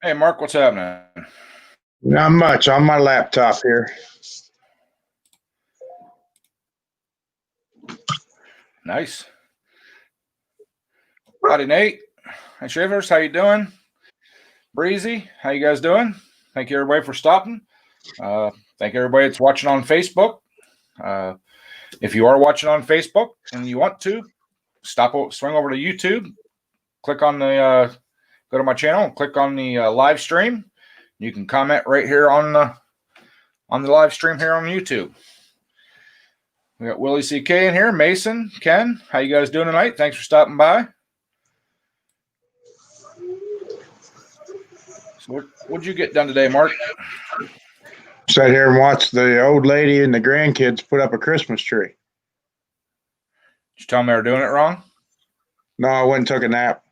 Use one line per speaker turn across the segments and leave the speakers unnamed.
Hey, Mark, what's happening?
Not much on my laptop here.
Nice. Howdy, Nate. Hi, Shivers. How you doing? Breezy, how you guys doing? Thank you, everybody, for stopping. Thank everybody that's watching on Facebook. If you are watching on Facebook and you want to, swing over to YouTube, click on the, go to my channel and click on the live stream. You can comment right here on the live stream here on YouTube. We got Willie CK in here, Mason, Ken. How you guys doing tonight? Thanks for stopping by. So what'd you get done today, Mark?
Sat here and watched the old lady and the grandkids put up a Christmas tree.
Did you tell them they were doing it wrong?
No, I went and took a nap.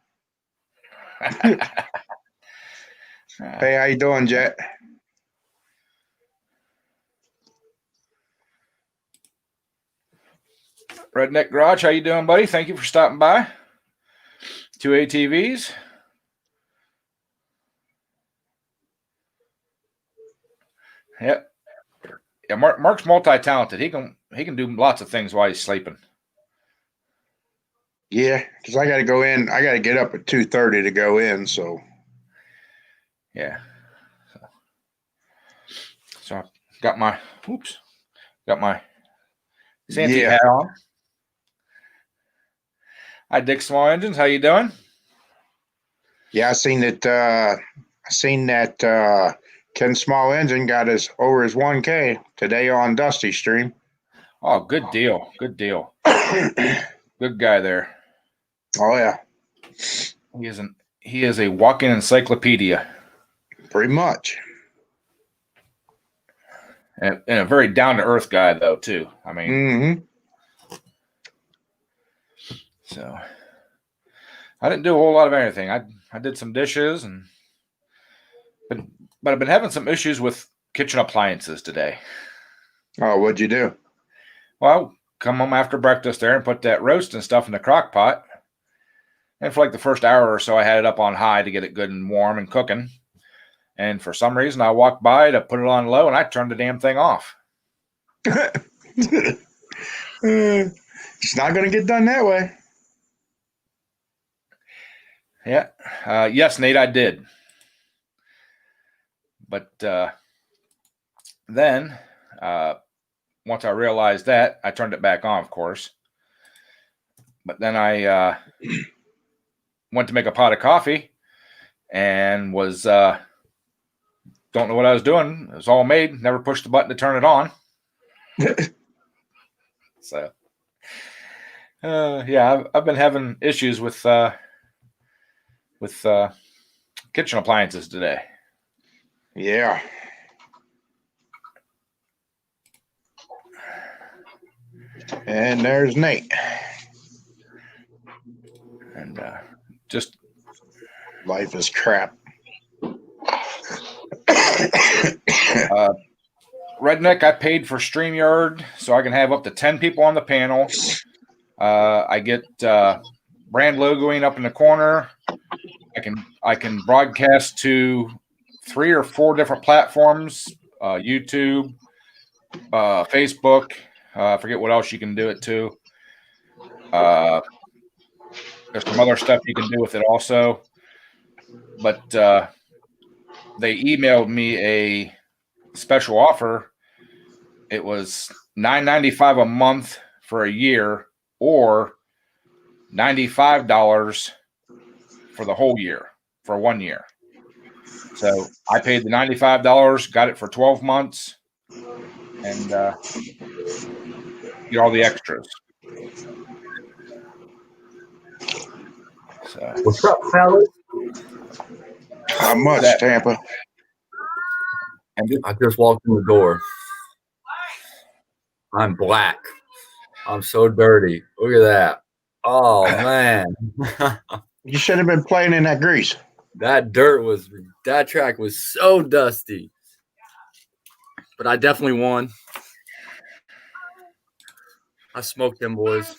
Hey, how you doing, Jet?
Redneck Garage, how you doing, buddy? Thank you for stopping by. 2 ATVs. Yep. Yeah, Mark's multi-talented. He can do lots of things while he's sleeping.
Yeah, because I got to go in. I got to get up at 2:30 to go in. So.
Yeah. So I got my Santee hat on. Hi, Dick Small Engines. How you doing?
Yeah, I seen that. Ken Small Engine got over his 1K today on Dusty stream.
Oh, good deal. Good deal. Good guy there.
Oh yeah.
He is a walking encyclopedia.
Pretty much.
And a very down-to-earth guy, though, too. I mean, So I didn't do a whole lot of anything. I did some dishes, but I've been having some issues with kitchen appliances today.
Oh, what'd you do?
Well, I come home after breakfast there and put that roast and stuff in the crock pot. And for like the first hour or so, I had it up on high to get it good and warm and cooking. And for some reason, I walked by to put it on low, and I turned the damn thing off.
It's not going to get done that way.
Yeah. Yes, Nate, I did. But then, once I realized that, I turned it back on, of course. But then I went to make a pot of coffee and was don't know what I was doing. It was all made. Never pushed the button to turn it on. So, yeah, I've been having issues with kitchen appliances today.
Yeah. And there's Nate.
And just
life is crap.
Redneck, I paid for StreamYard so I can have up to 10 people on the panel. I get brand logoing up in the corner. I can broadcast to 3 or 4 different platforms: YouTube, Facebook. I forget what else you can do it to. There's some other stuff you can do with it also. But they emailed me a special offer. It was $9.95 a month for a year, or $95 for the whole year, for 1 year. So I paid the $95, got it for 12 months, and get all the extras. So,
what's up, fellas?
How much, Tampa?
And I just walked in the door. I'm black. I'm so dirty. Look at that. Oh, man.
You should have been playing in that grease.
That track was so dusty. But I definitely won. I smoked them boys.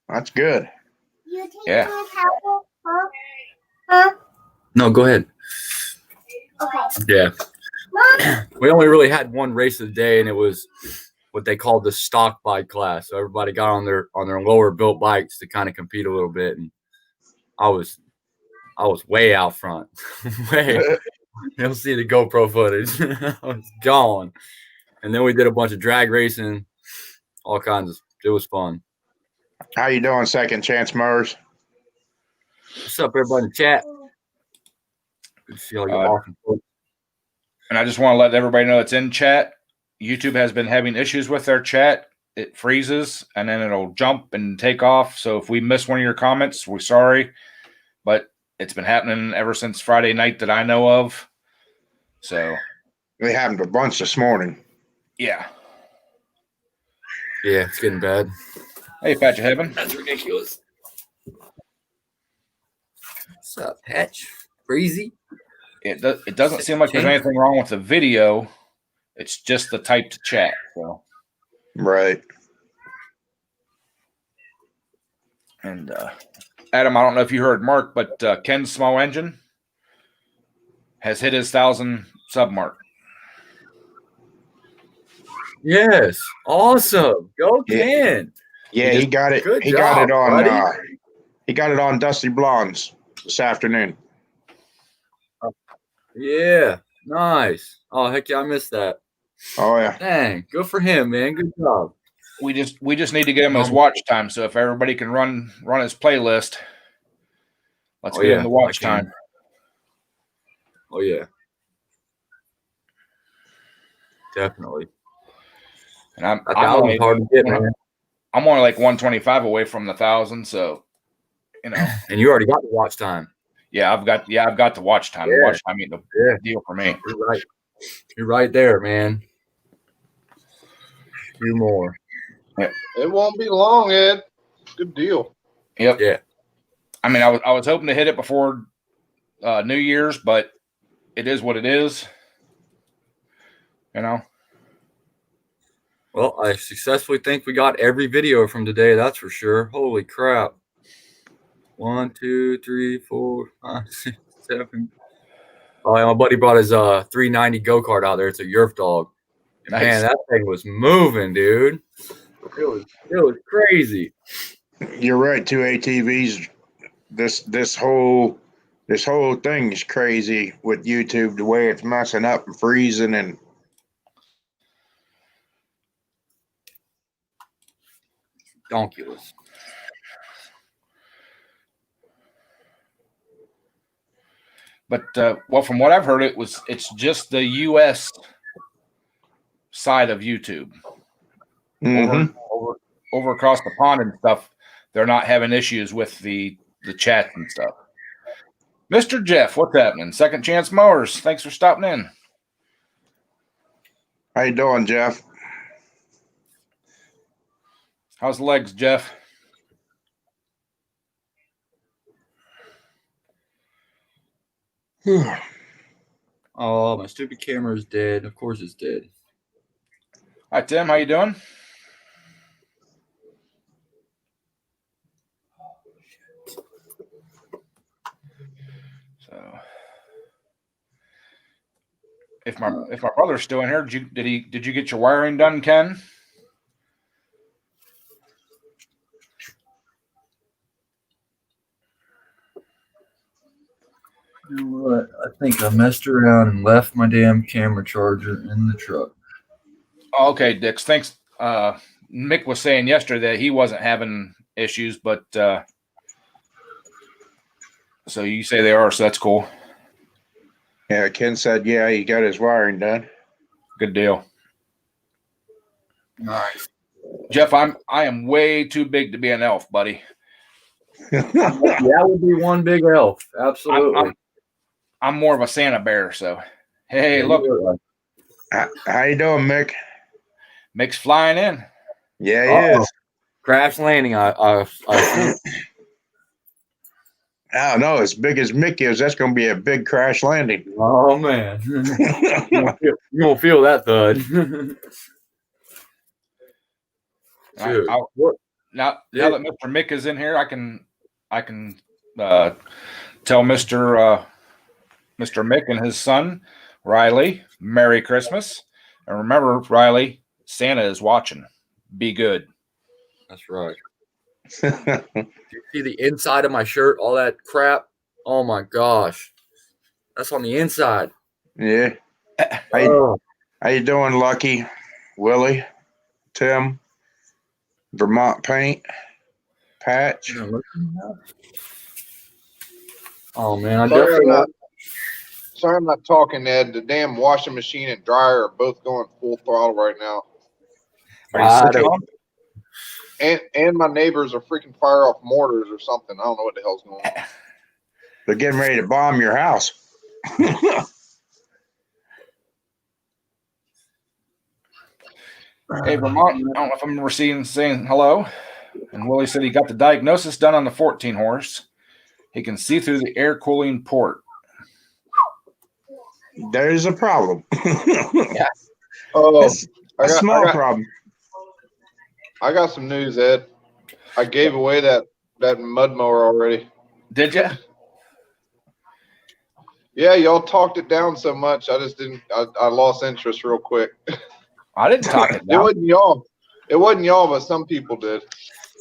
That's good.
Yeah.
No, go ahead. Yeah. We only really had one race of the day, and it was what they called the stock bike class. So everybody got on their lower built bikes to kind of compete a little bit, and I was way out front. Way. You'll see the GoPro footage. I was gone. And then we did a bunch of drag racing, all kinds of. It was fun.
How you doing, Second Chance Mowers?
What's up, everybody in the chat? Good to see all you awesome folks.
And I just want to let everybody know it's in chat. YouTube has been having issues with their chat. It freezes and then it'll jump and take off. So if we miss one of your comments, we're sorry. But it's been happening ever since Friday night that I know of. So
It happened a bunch this morning.
yeah.
Yeah, it's getting bad.
Hey, Patch of Heaven.
That's ridiculous. What's up, Patch? Breezy?
It doesn't seem like there's anything wrong with the video. It's just the type to chat. So.
Right.
And Adam, I don't know if you heard Mark, but Ken's small engine has hit his 1,000 sub mark.
Yes. Awesome. Go Ken.
Yeah, he got it.
Good
He
job,
got it on.
buddy.
He got it on Dusty Blondes this afternoon.
Yeah. Nice. Oh, heck yeah, I missed that.
Oh yeah.
Dang. Good for him, man. Good job.
We just need to get him his watch time. So if everybody can run his playlist, let's get him the watch time.
Oh yeah. Definitely.
And I'm
only hard to get, man.
I'm only like 125 away from the 1,000, so you know.
And you already got the watch time.
Yeah, I've got the watch time.
Yeah.
The watch time ain't no deal for me.
You're right. You're right there, man. A few more.
Yeah.
It won't be long, Ed. Good deal.
Yep.
Yeah.
I mean, I was hoping to hit it before New Year's, but it is what it is. You know.
Well, I successfully think we got every video from today. That's for sure. Holy crap! 1, 2, 3, 4, 5, 6, 7. Oh, yeah, my buddy brought his 390 go-kart out there. It's a Yerf dog.
Nice.
Man, that thing was moving, dude. It was crazy.
You're right. 2 ATVs. This whole thing is crazy with YouTube. The way it's messing up and freezing and.
Donkulous.
But well, from what I've heard, it's just the U.S. side of YouTube.
Mm-hmm.
Over across the pond and stuff, they're not having issues with the chat and stuff. Mr. Jeff, what's happening? Second Chance Mowers, thanks for stopping in.
How you doing, Jeff?
How's the legs, Jeff?
Oh, my stupid camera is dead. Of course it's dead.
Hi, Tim. How you doing? So, if my brother's still in here, did you get your wiring done, Ken?
You know what? I think I messed around and left my damn camera charger in the truck.
Oh, okay, Dix. Thanks. Mick was saying yesterday that he wasn't having issues, but so you say they are, so that's cool.
Yeah, Ken said, yeah, he got his wiring done.
Good deal.
Nice.
Jeff, I am way too big to be an elf, buddy.
That would be one big elf. Absolutely.
I'm more of a Santa bear, so hey, look.
How you doing, Mick?
Mick's flying in.
Yeah, he is.
Crash landing. I
I don't know. As big as Mick is, that's going to be a big crash landing.
Oh man, you gonna feel that thud.
Now that Mr. Mick is in here, I can tell Mr. Mr. Mick and his son, Riley, Merry Christmas. And remember, Riley, Santa is watching. Be good.
That's right. Do you see the inside of my shirt? All that crap? Oh my gosh. That's on the inside.
Yeah.
Oh.
How you doing, Lucky? Willie? Tim? Vermont Paint? Patch?
Oh man, I
Sorry,
definitely
I'm not talking, Ed. The damn washing machine and dryer are both going full throttle right now.
Are you
I
sick
don't-
on?
And my neighbors are freaking fire off mortars or something. I don't know what the hell's going on.
They're getting ready to bomb your house.
Hey, Vermont, I don't know if I'm ever saying hello. And Willie said he got the diagnosis done on the 14 horse. He can see through the air cooling port.
There's a problem.
Oh,
It's a small problem.
I got some news, Ed. I gave away that mud mower already.
Did you?
Yeah, y'all talked it down so much. I just didn't. I lost interest real quick.
I didn't talk it
It
down.
wasn't y'all. It wasn't y'all, but some people did.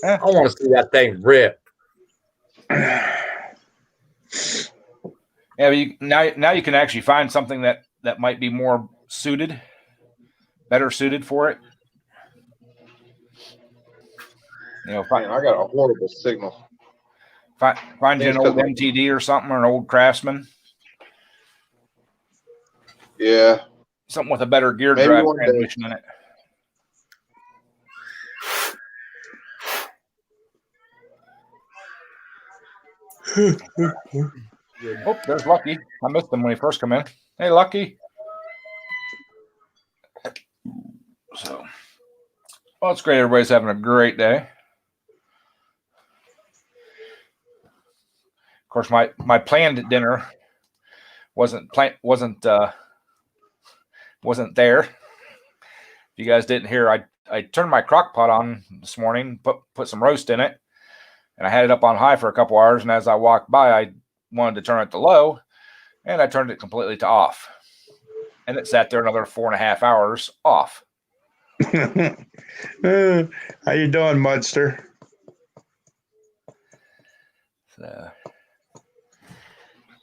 I want to see that thing rip.
Yeah, but now you can actually find something that might be more suited, better suited for it. You know,
Man, I got a horrible signal.
find you an
It's
old
'cause-
MTD or something, or an old Craftsman,
Yeah,
something with a better gear
Maybe
drive
one day.
transmission in it. Oh, there's Lucky. I missed him when he first came in. Hey, Lucky. So, well, it's great. Everybody's having a great day. Of course, my planned dinner wasn't there. If you guys didn't hear, I turned my crock pot on this morning, put some roast in it, and I had it up on high for a couple hours. And as I walked by, I wanted to turn it to low, and I turned it completely to off. And it sat there another 4.5 hours off.
How you doing, Mudster?
So,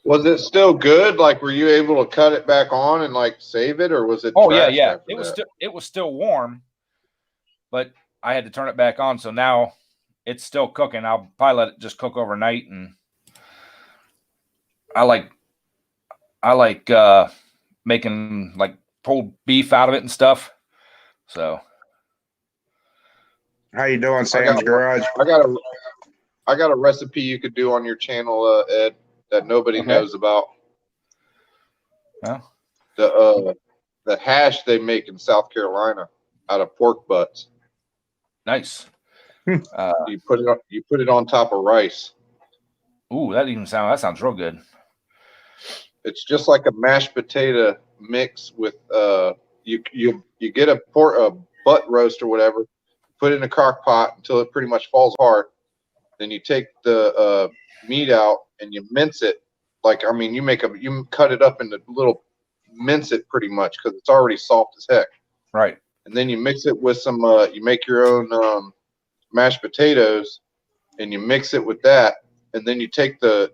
Was it still good? Like, were you able to cut it back on and like save it, or was it?
oh yeah,
trashed
yeah.
after
It
that?
was still warm, but I had to turn it back on. So now it's still cooking. I'll probably let it just cook overnight. And I like making like pulled beef out of it and stuff. So
How you doing, Sam's Garage?
I got a recipe you could do on your channel, Ed, that nobody
Okay.
knows about.
well,
The hash they make in South Carolina out of pork butts.
nice.
You put it on top of rice.
Ooh, that sounds real good.
It's just like a mashed potato mix with you get a butt roast or whatever, put it in a crock pot until it pretty much falls apart. Then you take the meat out and you mince it. Like, I mean, you cut it up into little, mince it pretty much because it's already soft as heck.
Right.
And then you mix it with some you make your own mashed potatoes and you mix it with that, and then you take the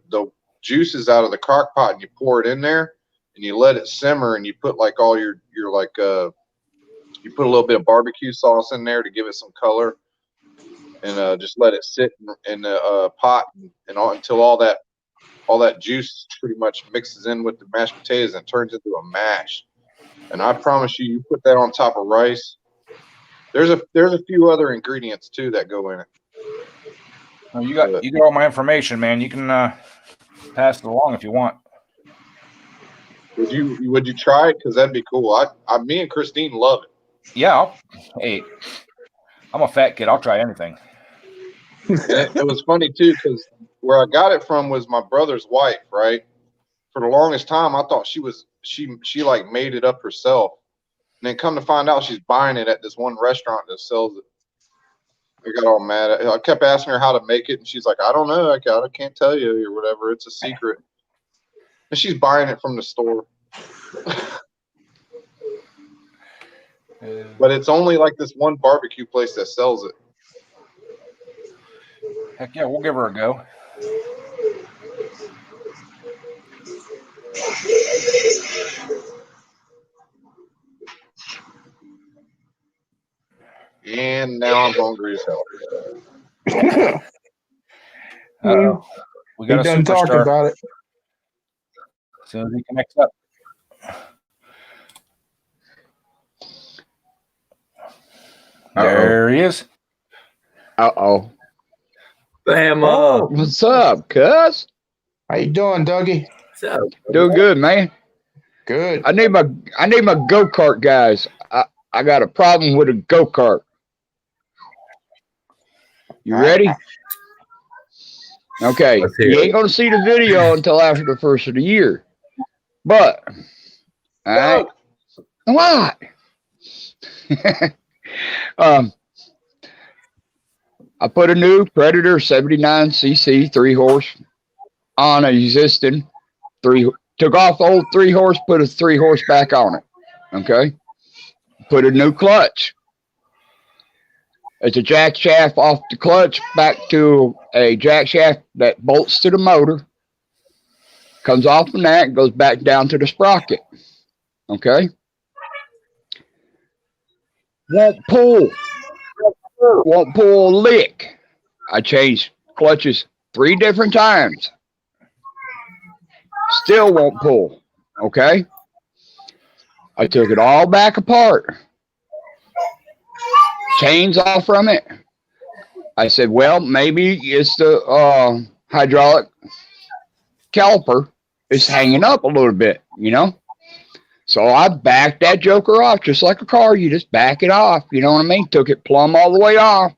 juices out of the crock pot and you pour it in there and you let it simmer, and you put like all your like you put a little bit of barbecue sauce in there to give it some color, and just let it sit in the pot and all, until all that juice pretty much mixes in with the mashed potatoes and turns into a mash. And I promise you put that on top of rice. There's a few other ingredients too that go in it.
Well, you got all my information, man. You can pass it along if you want.
Would you try it? Because that'd be cool. Me and Christine love it.
Yeah. Hey, I'm a fat kid. I'll try anything.
And it was funny too, because where I got it from was my brother's wife, right? For the longest time, I thought she like made it up herself, and then come to find out she's buying it at this one restaurant that sells it. I got all mad. I kept asking her how to make it, and she's like, "I don't know. I can't tell you or whatever. It's a secret." And she's buying it from the store. But it's only like this one barbecue place that sells it.
Heck yeah, we'll give her a go.
And now I'm hungry as hell.
We got a
done talked
superstar.
about it.
As soon as he connects up. There he is.
Uh-oh.
Bam.
What's up, cuz?
How you doing, Dougie?
What's up?
Doing good, man.
Good.
I need my go-kart, guys. I got a problem with a go-kart. You ready? Okay.
Let's hear
You
it.
ain't gonna see the video until after the first of the year. But all right. What? I put a new Predator 79cc 3-horse on an existing 3. Took off the old 3-horse, put a 3-horse back on it. Okay. Put a new clutch. It's a jack shaft off the clutch back to a jack shaft that bolts to the motor. Comes off from that and goes back down to the sprocket. Okay. Won't pull a lick. I changed clutches 3 different times. Still won't pull. Okay. I took it all back apart. Chains off from it. I said, well, maybe it's the hydraulic caliper is hanging up a little bit, you know? So I backed that joker off just like a car. You just back it off. You know what I mean? Took it plumb all the way off.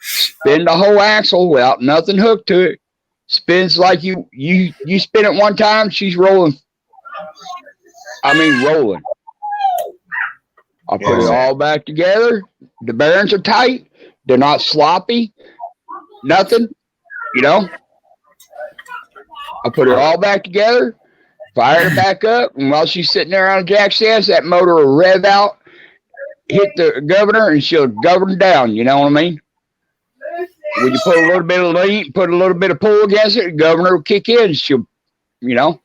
Spin the whole axle without nothing hooked to it. Spins like you spin it one time, she's rolling. I mean, rolling. I put it all back together. The bearings are tight. They're not sloppy. Nothing. You know? I put it all back together. Fire it back up, and while she's sitting there on a jack shaft, that motor will rev out, hit the governor, and she'll govern down. You know what I mean? When you put a little bit of lean, put a little bit of pull against it, the governor will kick in. She'll, you know.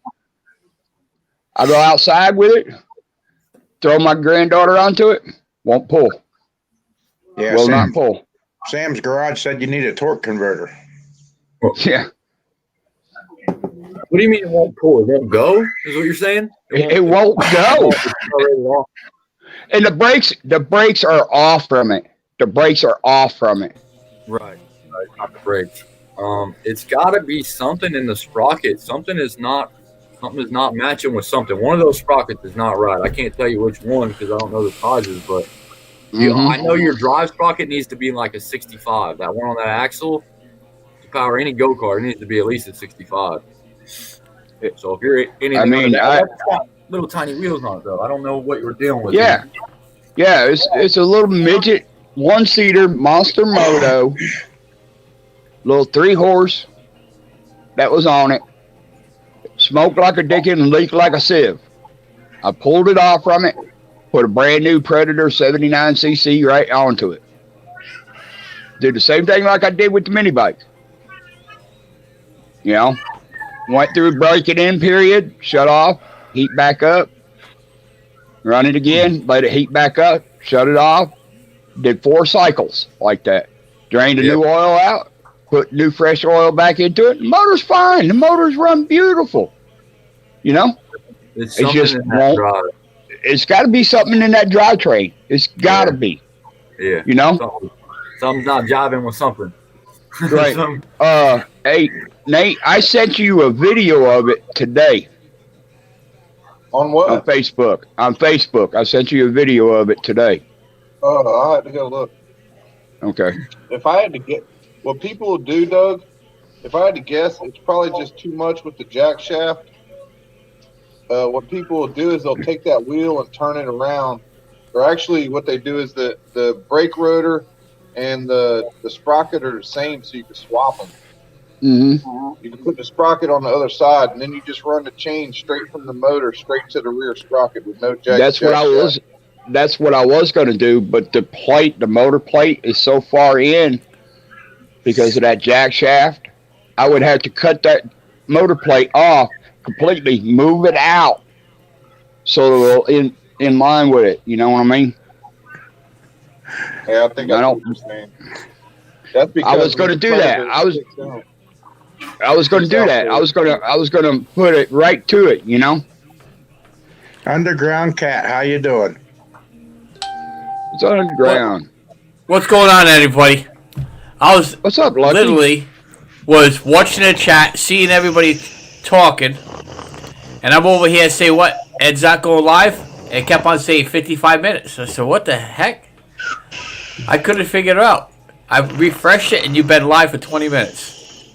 I go outside with it, throw my granddaughter onto it, won't pull.
Yeah,
Will not pull.
Sam's garage said you need a torque converter.
Yeah.
What do you mean it won't pull? It won't go? Is what you're saying?
It won't go. And the brakes are off from it. The brakes are off from it.
Right. Not the brakes. It's got to be something in the sprocket. Something is not matching with something. One of those sprockets is not right. I can't tell you which one because I don't know the sizes, but I know your drive sprocket needs to be like a 65. That one on that axle to power any go-kart, it needs to be at least a 65. So if you're anything,
I mean,
that's got little tiny wheels on it though. I don't know what you were dealing with.
Yeah, it's a little midget 1-seater Monster Moto, little 3-horse that was on it. Smoked like a dickens and leaked like a sieve. I pulled it off from it, put a brand new Predator 79cc right onto it. Did the same thing like I did with the mini bike. You know, went through break it in period, shut off, heat back up, run it again, let it heat back up, shut it off. Did 4 cycles like that. Drained the new oil out, put new fresh oil back into it. The motor's fine. The motor's run beautiful. You know?
It's just in that drive.
It's got to be something in that drivetrain. It's got to be.
Yeah.
You know?
Something's not jiving with something.
Right. Hey, Nate, I sent you a video of it today.
On what?
On Facebook. On Facebook. I sent you a video of it today.
Oh, I had to go look.
Okay.
If I had to get what people will do, Doug, if I had to guess, it's probably just too much with the jack shaft. What people will do is they'll take that wheel and turn it around. Or actually, what they do is the brake rotor and the sprocket are the same, so you can swap them.
Mm-hmm.
You can put the sprocket on the other side, and then you just run the chain straight from the motor straight to the rear sprocket with no jack.
That's what I was going to do, but the motor plate is so far in because of that jack shaft. I would have to cut that motor plate off completely, move it out so it'll in line with it. You know what I mean?
Yeah, I think I know what you're saying. That's because
I was going to do that. I was going to do that. I was going to put it right to it. You know.
Underground Cat, how you doing?
It's underground.
What's going on, everybody?
What's up, Lucky?
Literally was watching the chat, seeing everybody talking, and I'm over here saying, what, Ed's not going live? And it kept on saying 55 minutes. I said, what the heck? I couldn't figure it out. I refreshed it, and you've been live for 20 minutes.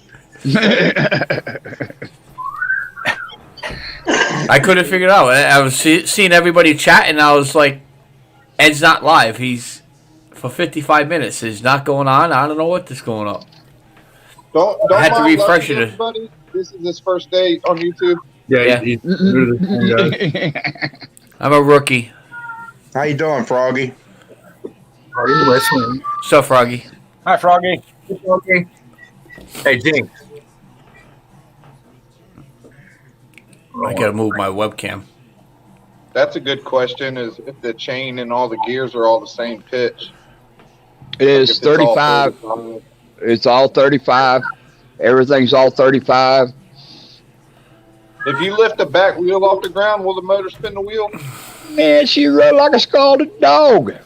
I couldn't figure it out. I was seeing everybody chat, and I was like, Ed's not live. He's for 55 minutes. He's not going on. I don't know what is going on.
Don't
I had to
mind
refresh
Lucky,
it.
everybody. This is his first day on YouTube.
Yeah.
I'm a rookie.
How you doing, Froggy?
What's up, Froggy?
Hi, Froggy.
Hey, Jinx.
I gotta move my webcam.
That's a good question. Is if the chain and all the gears are all the same pitch?
It is
If it's all
35.
35.
It's all 35. Everything's all 35.
If you lift the back wheel off the ground, will the motor spin the wheel?
Man, she run like a scalded dog.
But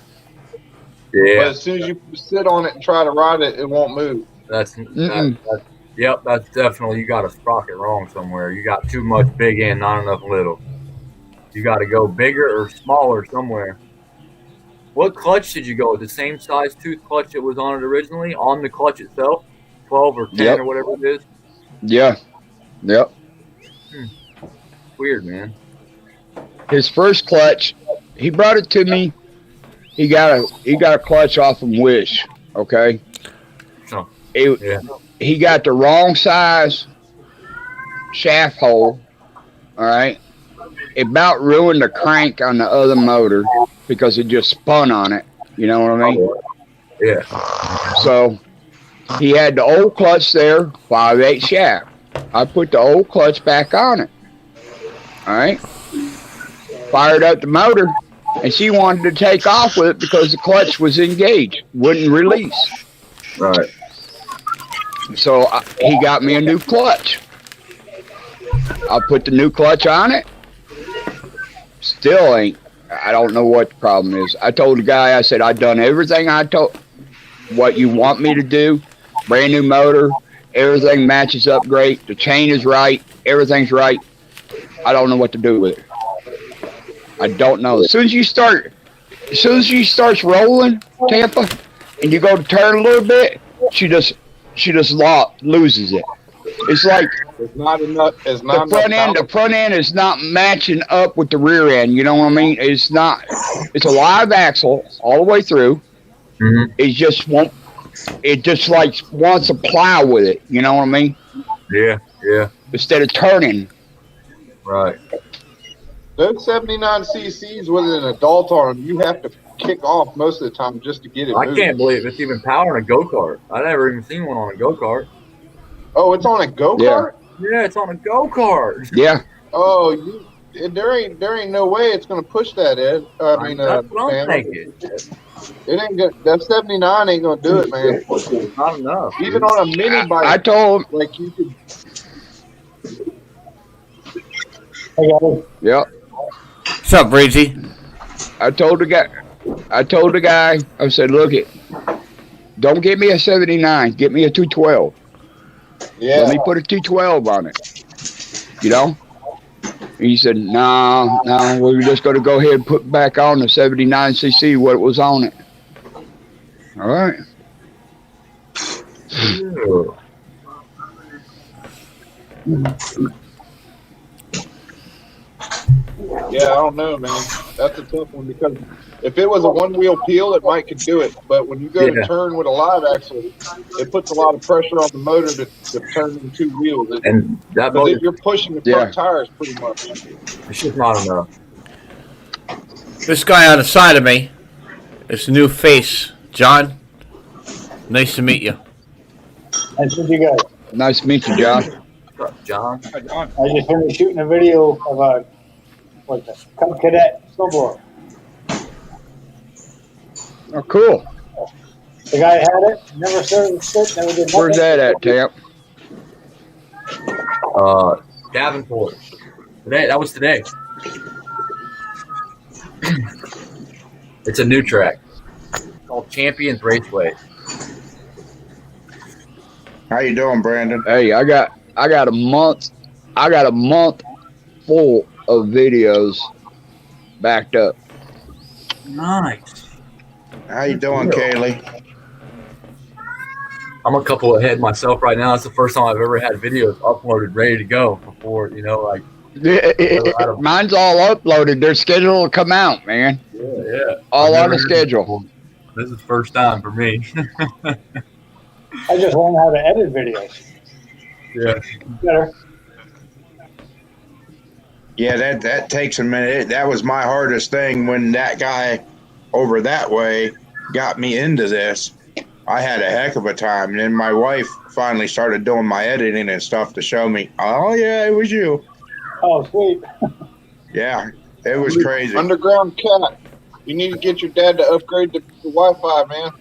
Yeah,
as soon as you sit on it and try to ride it, it won't move.
that's definitely, you got a sprocket wrong somewhere. You got too much big end, not enough little. You got to go bigger or smaller somewhere. What clutch did you go with? The same size tooth clutch that was on it originally, on the clutch itself? 12 or 10
Yep.
or whatever it is?
Yeah. Yep.
Weird, man.
His first clutch, he brought it to me. He got a clutch off from Wish. Okay.
Oh,
It,
yeah.
He got the wrong size shaft hole. All right. It about ruined the crank on the other motor because it just spun on it. You know what I mean?
Yeah.
So he had the old clutch there, 5/8 shaft. I put the old clutch back on it. All right. Fired up the motor, and she wanted to take off with it because the clutch was engaged, wouldn't release.
Right.
So he got me a new clutch. I put the new clutch on it. Still ain't. I don't know what the problem is. I told the guy, I said, I've done everything what you want me to do. Brand new motor. Everything matches up great. The chain is right. Everything's right. I don't know what to do with it. I don't know. As soon as she starts rolling, Tampa, and you go to turn a little bit, she just loses it. It's like
It's not enough. It's not
the front end is not matching up with the rear end. You know what I mean? It's not. It's a live axle all the way through.
Mm-hmm.
It just won't. It just like wants to plow with it. You know what I mean?
Yeah. Yeah.
Instead of turning.
Right.
Those 79 cc's with an adult on them, you have to kick off most of the time just to get it
I
moving.
can't believe it's even powering a go-kart. I never even seen one on a go-kart.
Oh, it's on a go-kart?
Yeah, it's on a go-kart.
Yeah.
Oh, there ain't no way it's gonna push that, Ed. I mean,
that's what I'm
Sam.
thinking.
It ain't gonna. That 79 ain't gonna do it, man.
Not enough.
Even on a mini bike,
I told him.
like you could.
Yep.
What's up, Breezy?
I told the guy. I said, look it. Don't give me a 79. Get me a 212.
Yeah.
Let me put a 212 on it. You know? And he said, no, we're just going to go ahead and put back on the 79cc what was on it. All right.
Yeah, I don't know, man. That's a tough one because if it was a one-wheel peel, it might could do it. But when you go to turn with a live axle, it puts a lot of pressure on the motor to turn in two wheels.
And that motor,
You're pushing the front tires pretty much.
it's just not enough.
This guy on the side of me is a new face. John, nice to meet you.
Nice to meet you guys.
Nice to meet you, John.
What's up, John?
Hi, John.
I just finished shooting a video of a Cub Cadet snowblower.
Oh, cool.
The guy had it, never started the stick, never did nothing.
Where's that at, Tamp?
Davenport. Today, that was today. It's a new track called Champions Raceway.
How you doing, Brandon?
Hey, I got a month full of videos backed up.
Nice.
How you doing, Kaylee?
I'm a couple ahead myself right now. It's the first time I've ever had videos uploaded, ready to go before, like.
Mine's all uploaded. They're scheduled to come out, man.
Yeah.
All on the schedule.
This is the first time for me.
I just learned how to edit videos.
Yeah.
Better.
Yeah, that takes a minute. That was my hardest thing when that guy over that way got me into this. I had a heck of a time. And then my wife finally started doing my editing and stuff to show me, oh, yeah, it was you.
Oh, sweet.
Yeah, it was crazy.
Underground cat. You need to get your dad to upgrade the Wi-Fi, man.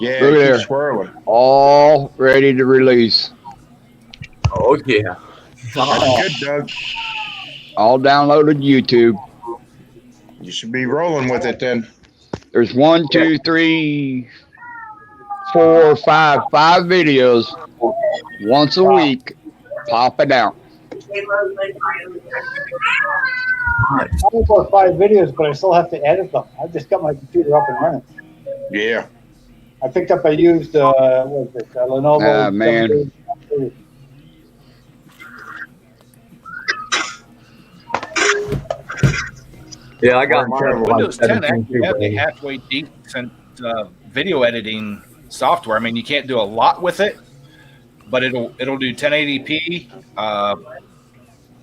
Yeah,
Look at
keep
there.
swirling.
All ready to release.
Oh, yeah.
That's good, Doug.
All downloaded YouTube.
You should be rolling with it then.
There's 1, 2, 3, 4, 5 videos once a week popping out.
I have about 5 videos, but I still have to edit them. I just got my computer up and running.
Yeah.
I picked up a used, Lenovo.
Man.
Yeah, I got mine.
Windows 10 actually has a halfway decent video editing software. I mean, you can't do a lot with it, but it'll do 1080p.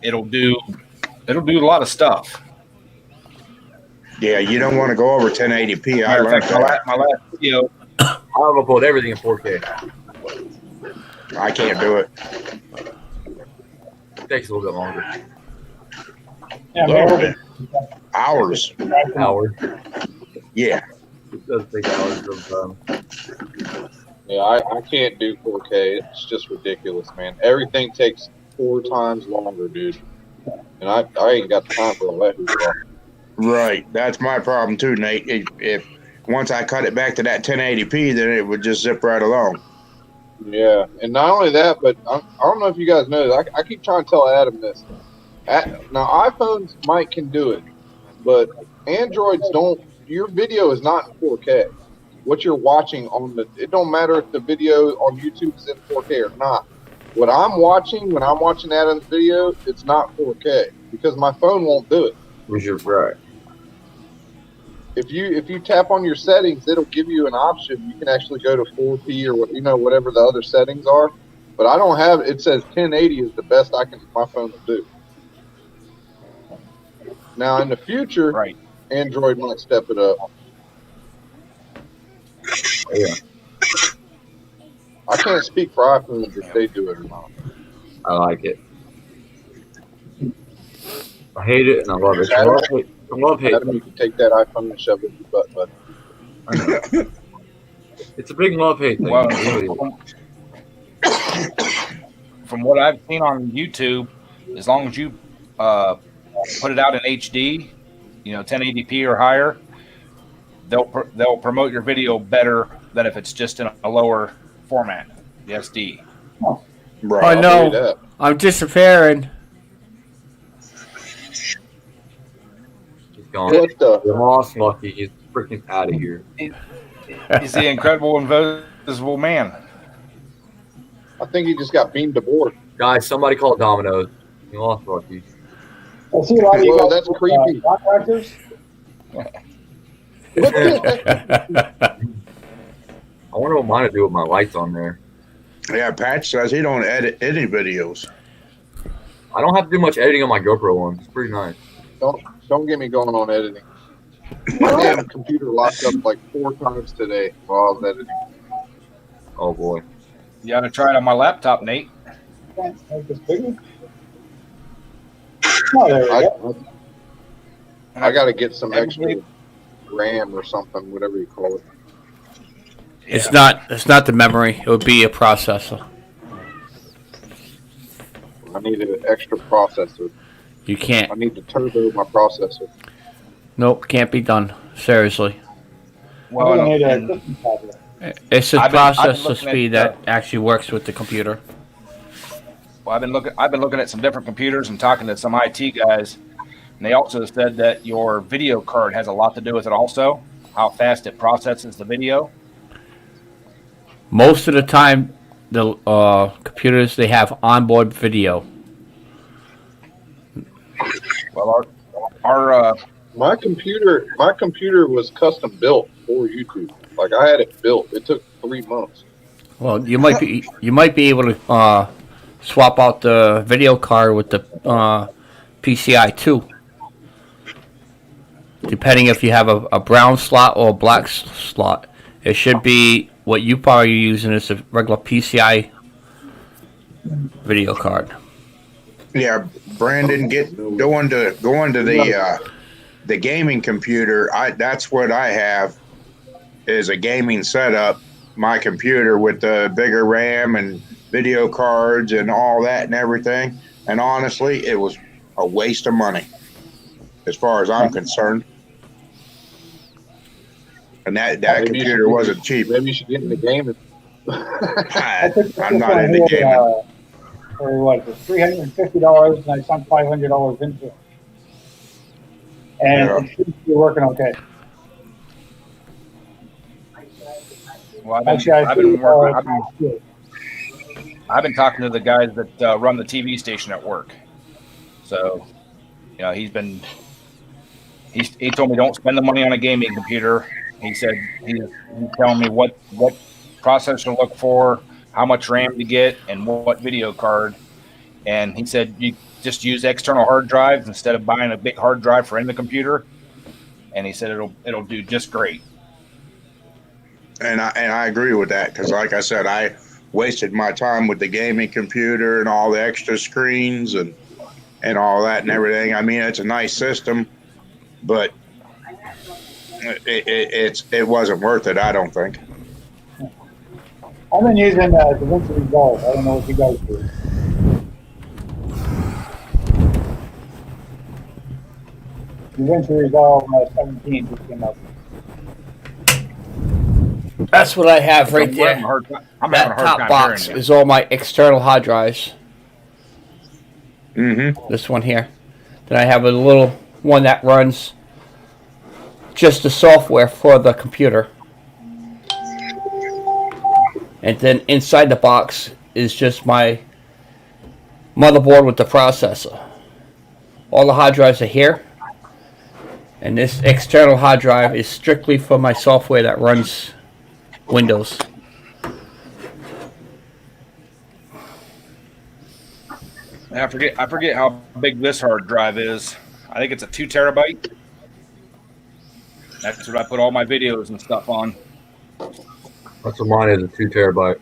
It'll do a lot of stuff.
Yeah, you don't want to go over 1080p. I
Matter of
learned
fact,
that.
my last video.
I'll upload everything in 4K.
I can't do it.
It takes a little bit longer.
Yeah,
A little
man.
bit. Hours.
Hours.
Yeah.
It does take hours sometimes.
Yeah, I can't do 4K. It's just ridiculous, man. Everything takes 4 times longer, dude. And I ain't got the time for all that.
Right. That's my problem too, Nate. If once I cut it back to that 1080p, then it would just zip right along.
Yeah, and not only that, but I don't know if you guys know this. I keep trying to tell Adam this. Now, iPhones can do it, but Androids don't. Your video is not in 4K. What you're watching it don't matter if the video on YouTube is in 4K or not. What I'm watching when I'm watching Adam's video, it's not 4K because my phone won't do it.
You're right.
If you tap on your settings, it'll give you an option. You can actually go to 4P or whatever the other settings are. But I don't have. It says 1080 is the best my phone will do. Now in the future,
Right.
Android might step it up.
Yeah.
I can't speak for iPhones if they do it or not.
I like it. I hate it and I love it. I love hate.
Adam, you can take that iPhone and shove it in your butt, bud.
I know. It's a big love-hate thing.
Well,
It really is.
from what I've seen on YouTube, as long as you put it out in HD, 1080p or higher, they'll promote your video better than if it's just in a lower format, the SD.
Right.
Oh
I'll tell you
no,
that.
I'm disappearing.
He's gone.
What the?
You're lost, Lucky. He's freaking out of here.
He's the incredible invisible man.
I think he just got beamed aboard.
Guys, somebody call Domino's. You lost, Lucky.
I see a lot of you
Whoa,
guys
that's creepy.
contractors.
I wonder what mine would do with my lights on there.
Yeah, Patch says he don't edit any videos.
I don't have to do much editing on my GoPro one. It's pretty nice.
Don't get me going on editing. My damn computer locked up like 4 times today while I was editing.
Oh boy.
You got to try it on my laptop, Nate.
Can't make this bigger. Oh, there we go.
I got to get some extra
Everybody-
RAM or something, whatever you call it.
It's not the memory. It would be a processor.
I need an extra processor.
You can't.
I need to turbo my processor.
Nope, can't be done. Seriously.
Well,
I need a
and
system tablet.
It's a
I've been
processor
looking at,
speed that actually works with the computer.
well, I've been looking at some different computers and talking to some IT guys, and they also said that your video card has a lot to do with it. Also, how fast it processes the video.
Most of the time, the computers they have onboard video.
Well, our
My computer was custom built for YouTube. Like I had it built. It took 3 months.
Well, you might be able to swap out the video card with the PCI 2, depending if you have a brown slot or a black slot. It should be what you probably using is a regular PCI video card.
Yeah, Brandon, going to the gaming computer. That's what I have is a gaming setup. My computer with the bigger RAM and video cards and all that and everything. And honestly, it was a waste of money, as far as I'm concerned. And that
Maybe you
computer
should-
wasn't cheap.
Maybe you should get into gaming.
I'm not into gaming.
Or what? It's $350, and I sunk $500 into it, and
Yeah.
it seems to be working okay.
well,
Actually,
I've been talking to the guys that run the TV station at work. So, you know, he told me don't spend the money on a gaming computer. He said he's telling me what processor to look for, how much RAM to get, and what video card. And he said you just use external hard drives instead of buying a big hard drive for in the computer. And he said it'll do just great.
And I agree with that because, like I said, I wasted my time with the gaming computer and all the extra screens and all that and everything. I mean, it's a nice system, but it wasn't worth it. I don't think.
I've been using DaVinci Resolve. I don't know what you guys do. DaVinci Resolve 17 just came out.
That's what I have right
I'm
there.
having a hard time- I'm having a
That
hard
top
time
box
hearing you.
is all my external hard drives.
Mm-hmm.
This one here. Then I have a little one that runs just the software for the computer. And then inside the box is just my motherboard with the processor. All the hard drives are here. And this external hard drive is strictly for my software that runs Windows.
I forget how big this hard drive is. I think it's a 2 terabyte. That's what I put all my videos and stuff on.
That's what mine is, a 2 terabyte.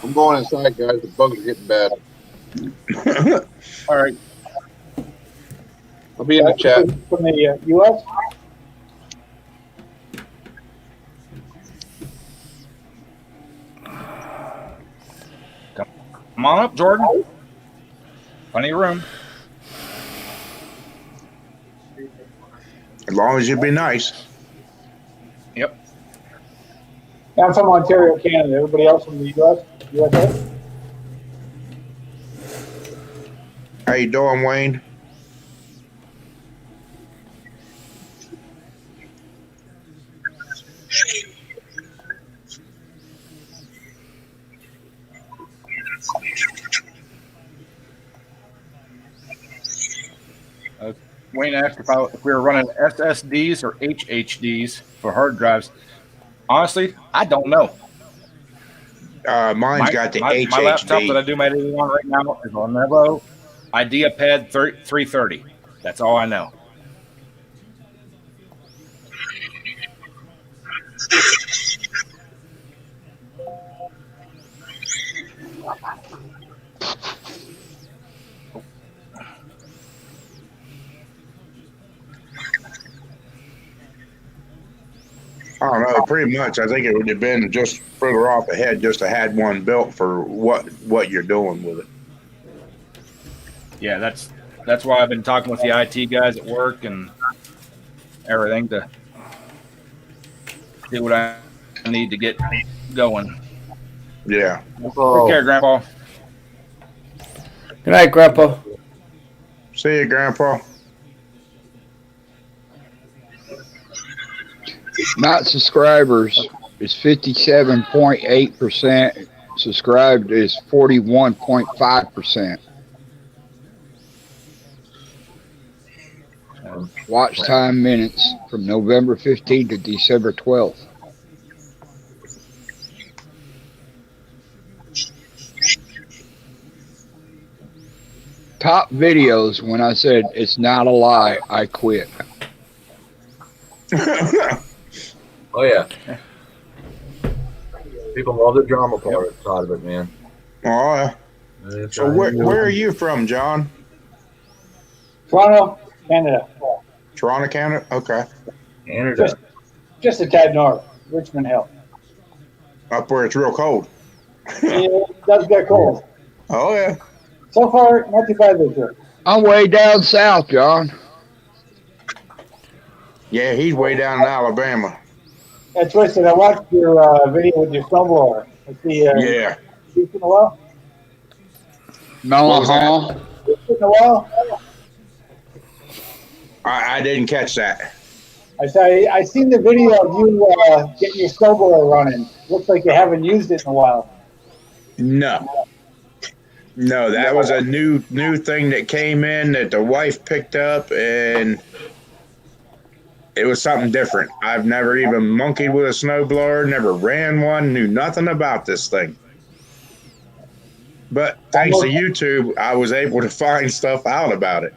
I'm going inside, guys. The bugs are getting bad.
All right.
I'll be in the chat.
From the U.S.
Come on up, Jordan. Plenty of room.
As long as you be nice.
Yep.
I'm from Ontario, Canada. Everybody else from the U.S. USA?
How you doing, Wayne?
Wayne asked if we were running SSDs or HHDs for hard drives. Honestly, I don't know.
Mine's got the
my laptop that I
HHD.
do my editing on right now is a Lenovo IdeaPad 330. That's all I know.
I don't know. Pretty much, I think it would have been just further off ahead just to had one built for what you're doing with it.
Yeah, that's why I've been talking with the IT guys at work and everything to see what I need to get going.
Yeah.
Take care, Grandpa.
Good night, Grandpa.
See you, Grandpa.
Not subscribers is 57.8%. Subscribed is 41.5%. Watch time minutes from November 15th to December 12th. Top videos. When I said it's not a lie, I quit.
Oh yeah. People love the drama part side of it, man.
Oh, so where are you from, John?
Toronto, Canada.
Toronto, Canada? Okay.
Canada.
Just a tad north, Richmond Hill.
Up where it's real cold.
It does get cold.
Oh, yeah.
So far, not too bad this year.
I'm way down south, John.
Yeah, he's way down in Alabama.
Yeah, Twisted, I watched your video with your snowblower. Let's see.
Yeah.
It's been a while.
Uh-huh.
It's been a while.
I didn't catch that.
I seen the video of you getting your snowblower running. Looks like you haven't used it in a while.
No. No, that was a new thing that came in that the wife picked up, and it was something different. I've never even monkeyed with a snowblower, never ran one, knew nothing about this thing. But thanks to YouTube, I was able to find stuff out about it.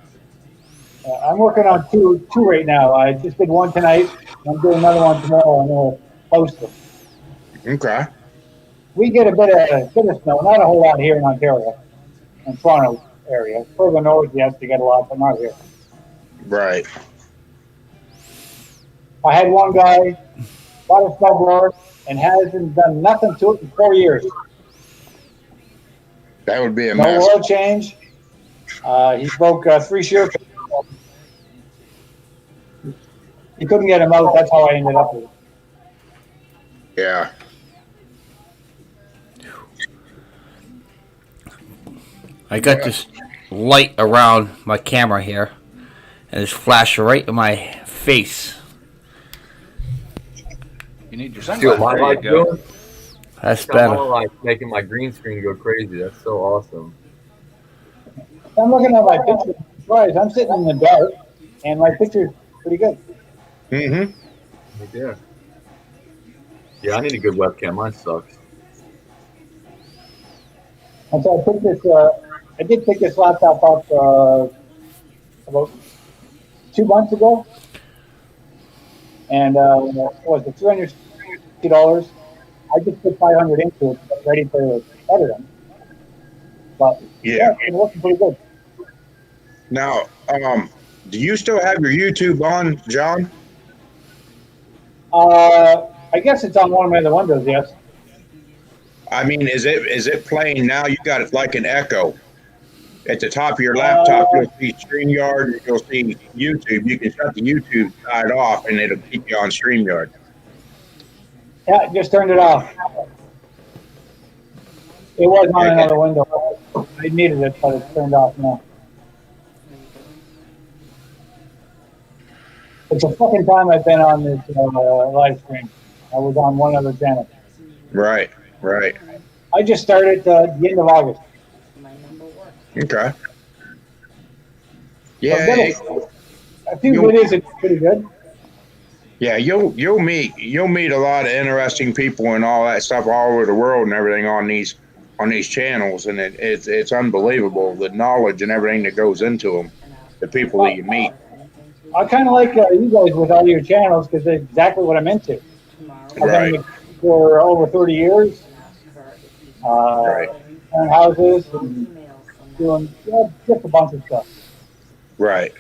I'm working on two right now. I just did one tonight. I'm doing another one tomorrow. I'm going to post them.
Okay.
We get a bit of snow, not a whole lot here in Ontario, in Toronto area. Further north, yes, you get a lot, but not here.
Right.
I had one guy bought a snowboard and hasn't done nothing to it in 4 years.
That would be a
No
mess.
oil change. He broke 3 shears. He couldn't get him out. That's how I ended up with it.
Yeah.
I got this light around my camera here, and it's flashing right in my face.
You need your
See what
sunglasses.
my
There you
light's
go.
doing?
That's
Got my
better.
light making my green screen go crazy. That's so awesome.
I'm looking at my picture. Right, I'm sitting in the dark, and my picture's pretty good.
Mm-hmm.
Yeah. Yeah, I need a good webcam. Mine sucks.
And so I took this. I did pick this laptop up about 2 months ago, and what was it, $360? I just put $500 into it, ready to edit them. But
Yeah.
it's working pretty good.
Now, do you still have your YouTube on, John?
I guess it's on one of my other windows. Yes.
I mean, is it playing now? You got it like an echo. At the top of your laptop, you'll see StreamYard, and you'll see YouTube. You can shut the YouTube side off, and it'll keep you on StreamYard.
Yeah, just turned it off. It was on another window. I needed it, but it's turned off now. It's the second time I've been on this live stream. I was on one other channel.
Right, right.
I just started at the end of August.
Okay.
So
Yeah.
a few videos are pretty good.
Yeah, you'll meet a lot of interesting people and all that stuff all over the world and everything on these channels, and it's unbelievable the knowledge and everything that goes into them. The people that you meet.
I kind of like you guys with all your channels because it's exactly what I'm into. I've
Right.
been for over 30 years.
Right.
Selling houses and doing just a bunch of stuff.
Right.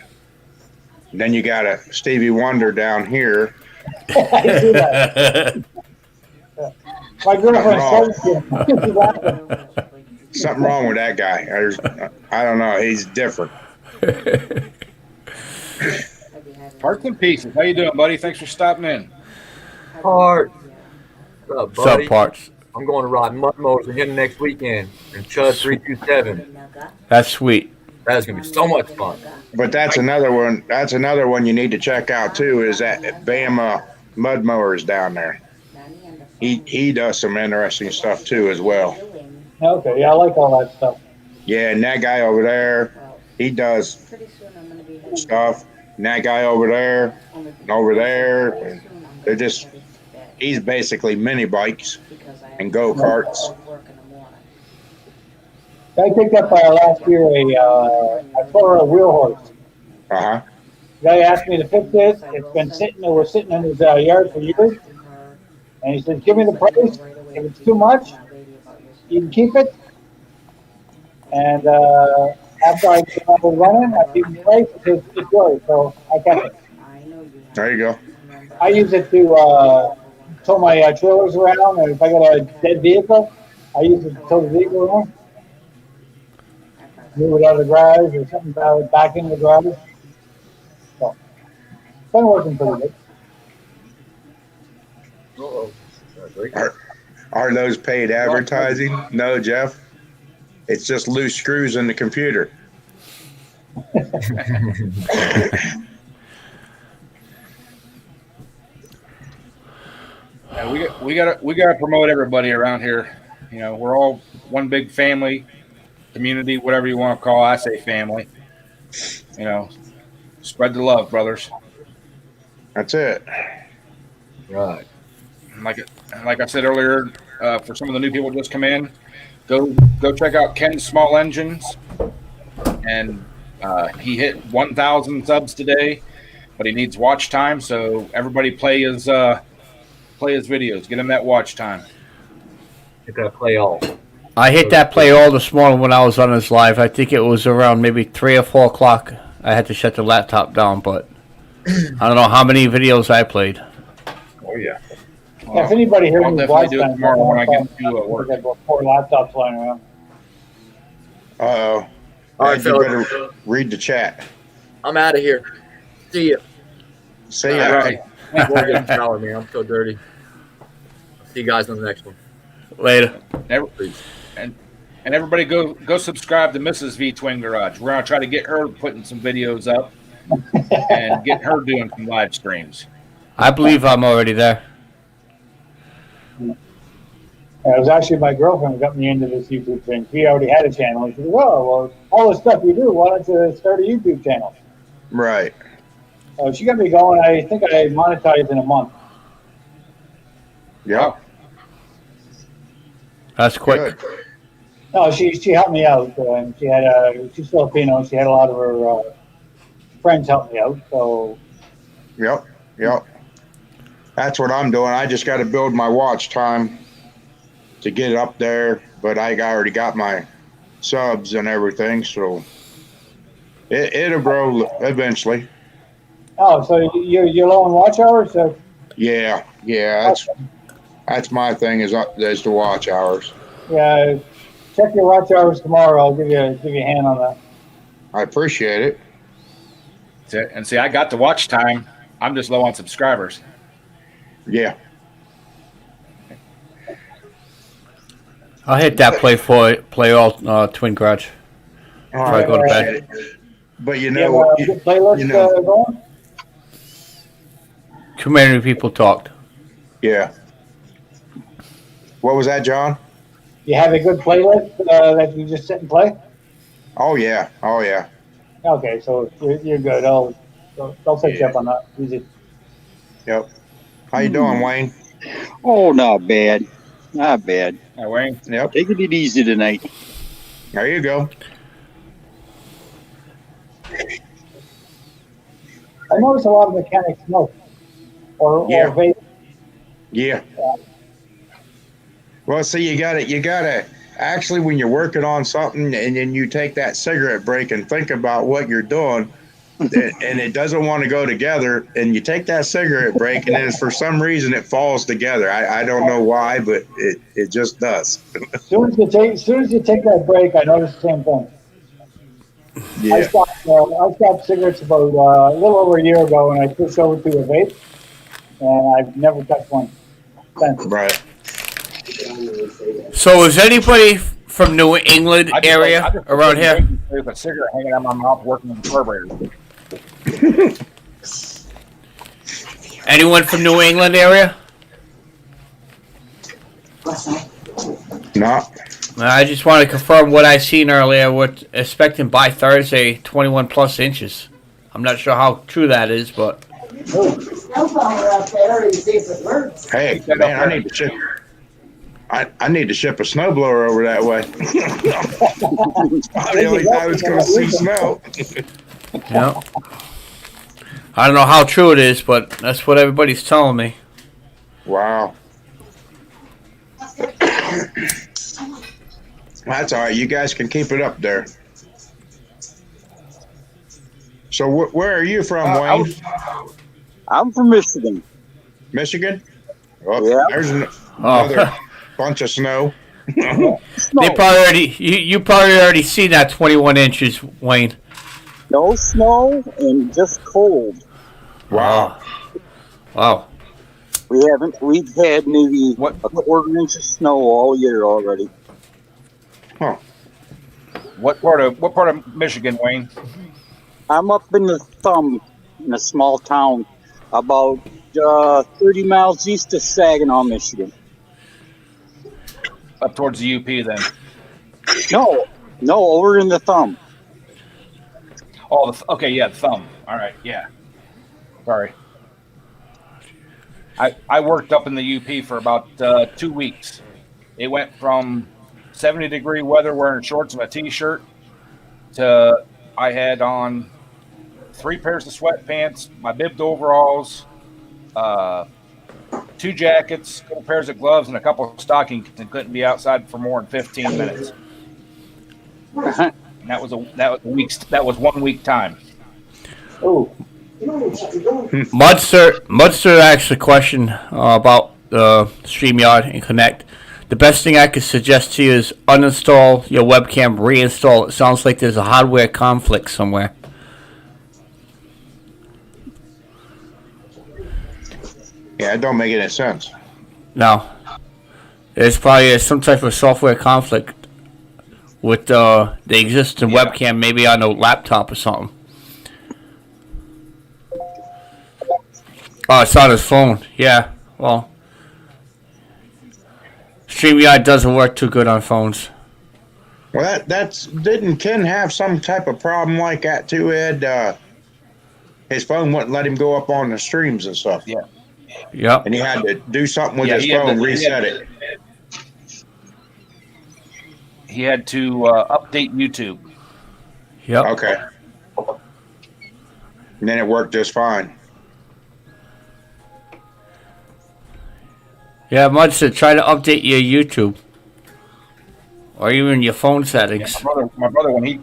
And then you got a Stevie Wonder down here.
I see that. My girlfriend she's laughing.
Something wrong with that guy. I don't know. He's different.
Parts and pieces. How you doing, buddy? Thanks for stopping in.
Parts. What's up, buddy?
Sub parts.
I'm going to ride mud motors again next weekend in Chud 327.
That's sweet.
That's gonna be so much fun.
But that's another one. That's another one you need to check out too. Is that Bama Mud Mowers down there? He does some interesting stuff too as well.
Okay, yeah, I like all that stuff.
Yeah, and that guy over there, he does stuff. And that guy over there, and over there, and they're just. He's basically mini bikes and go karts.
I picked up last year a Toro wheel horse.
Uh-huh.
The guy asked me to fix it. It's been sitting there, was sitting in his yard for years. And he said, give me the price. If it's too much, you can keep it. And after I get up and running, I give him the price. He says, it's yours. So I kept it.
There you go.
I use it to tow my trailers around. And if I got a dead vehicle, I use it to tow the vehicle around. Move it out of the garage or something back in the garage. So, it's been working pretty good.
Are those paid advertising? No, Jeff. It's just loose screws in the computer.
Yeah, we gotta promote everybody around here. You know, we're all one big family, community, whatever you want to call it. I say family. You know, spread the love, brothers.
That's it.
Right.
Like I said earlier, for some of the new people just come in, go check out Ken's Small Engines, and he hit 1,000 subs today, but he needs watch time. So everybody play his videos, get him that watch time.
Hit that play all.
I hit that play all this morning when I was on his live. I think it was around maybe 3 or 4 o'clock. I had to shut the laptop down, but I don't know how many videos I played.
Oh yeah.
Yeah, if anybody here
I'll
needs
definitely
watch
do it
time,
tomorrow when I get to work.
I've got 4 laptops lying around.
Uh-oh.
All right,
You
fellas.
better read the chat.
I'm out of here. See ya.
See
All
ya.
right.
I'm going to get a shower, man. I'm so dirty. I'll see you guys on the next one.
Later.
And everybody go subscribe to Mrs. V Twin Garage. We're gonna try to get her putting some videos up and get her doing some live streams.
I believe I'm already there.
It was actually my girlfriend who got me into this YouTube thing. She already had a channel. She said, well, all the stuff you do, why don't you start a YouTube channel?
Right.
So she got me going. I think I monetized in a month.
Yep.
That's quick.
Good.
No, she helped me out. And she's Filipino. She had a lot of her friends help me out. So
Yep. That's what I'm doing. I just got to build my watch time to get it up there, but I already got my subs and everything, so it'll grow eventually.
oh, so you're low on watch hours. So
Yeah. That's my thing is the watch hours.
yeah, check your watch hours tomorrow. I'll give you a hand on that.
I appreciate it.
That's it. And see, I got the watch time. I'm just low on subscribers.
Yeah.
I'll hit that play all Twin Garage.
All
Before I go to bed.
appreciate it. But you
You
know,
have a good playlist
you know-
going?
Too many people talked.
yeah. What was that, John?
You have a good playlist that you just sit and play?
Oh yeah.
Okay, so you're good. So they'll take you up on that. Easy.
Yep. How you doing, Wayne?
Oh, not bad. Not bad.
Hi, Wayne.
Yep.
Taking it easy tonight.
There you go.
I notice a lot of mechanics smoke or vape.
Yeah. Well, see, you gotta actually, when you're working on something and then you take that cigarette break and think about what you're doing, and it doesn't want to go together, and you take that cigarette break, and then for some reason it falls together. I don't know why, but it just does.
As soon as you take that break, I notice the same thing.
Yeah.
I stopped cigarettes about a little over a year ago, and I switched over to a vape, and I've never touched one since.
Right.
So is anybody from New England area around here?
With a cigarette hanging out of my mouth, working in the carburetor.
Anyone from New England area?
No.
I just want to confirm what I seen earlier. We're expecting by Thursday 21 plus inches. I'm not sure how true that is, but
Hey, man, I need to ship. I need to ship a snowblower over that way. The only time it's going to see snow.
yeah. I don't know how true it is, but that's what everybody's telling me.
Wow. That's all right. You guys can keep it up there. So where are you from, Wayne?
I'm from Michigan.
Michigan? Oh,
Yeah.
There's another bunch of snow.
They probably already you probably already seen that 21 inches, Wayne.
No snow and just cold.
Wow.
Wow.
We've had maybe
What?
a quarter inch of snow all year already.
Huh.
What part of Michigan, Wayne?
I'm up in the Thumb in a small town about 30 miles east of Saginaw, Michigan.
Up towards the UP, then.
No, over in the Thumb.
Oh, okay, yeah, the Thumb. All right, yeah. Sorry. I worked up in the UP for about 2 weeks. It went from 70-degree weather wearing shorts and a T-shirt to I had on 3 pairs of sweatpants, my bibbed overalls, 2 jackets, a couple pairs of gloves, and a couple of stockings, and couldn't be outside for more than 15 minutes. And that was 1 week time.
Oh,
Mudster asked a question about StreamYard and Connect. The best thing I could suggest to you is uninstall your webcam, reinstall. It sounds like there's a hardware conflict somewhere.
Yeah, it don't make any sense.
No. There's probably some type of software conflict with the existing webcam, maybe on a laptop or something. Oh, it's on his phone. Yeah, well, StreamYard doesn't work too good on phones.
Well, didn't Ken have some type of problem like that too, Ed? His phone wouldn't let him go up on the streams and stuff.
Yeah.
Yep.
And he had to do something with his
he had
phone,
to-
reset it.
He had to update YouTube.
Yep.
Okay. And then it worked just fine.
Yeah, Mud said try to update your YouTube or even your phone settings.
My brother, when he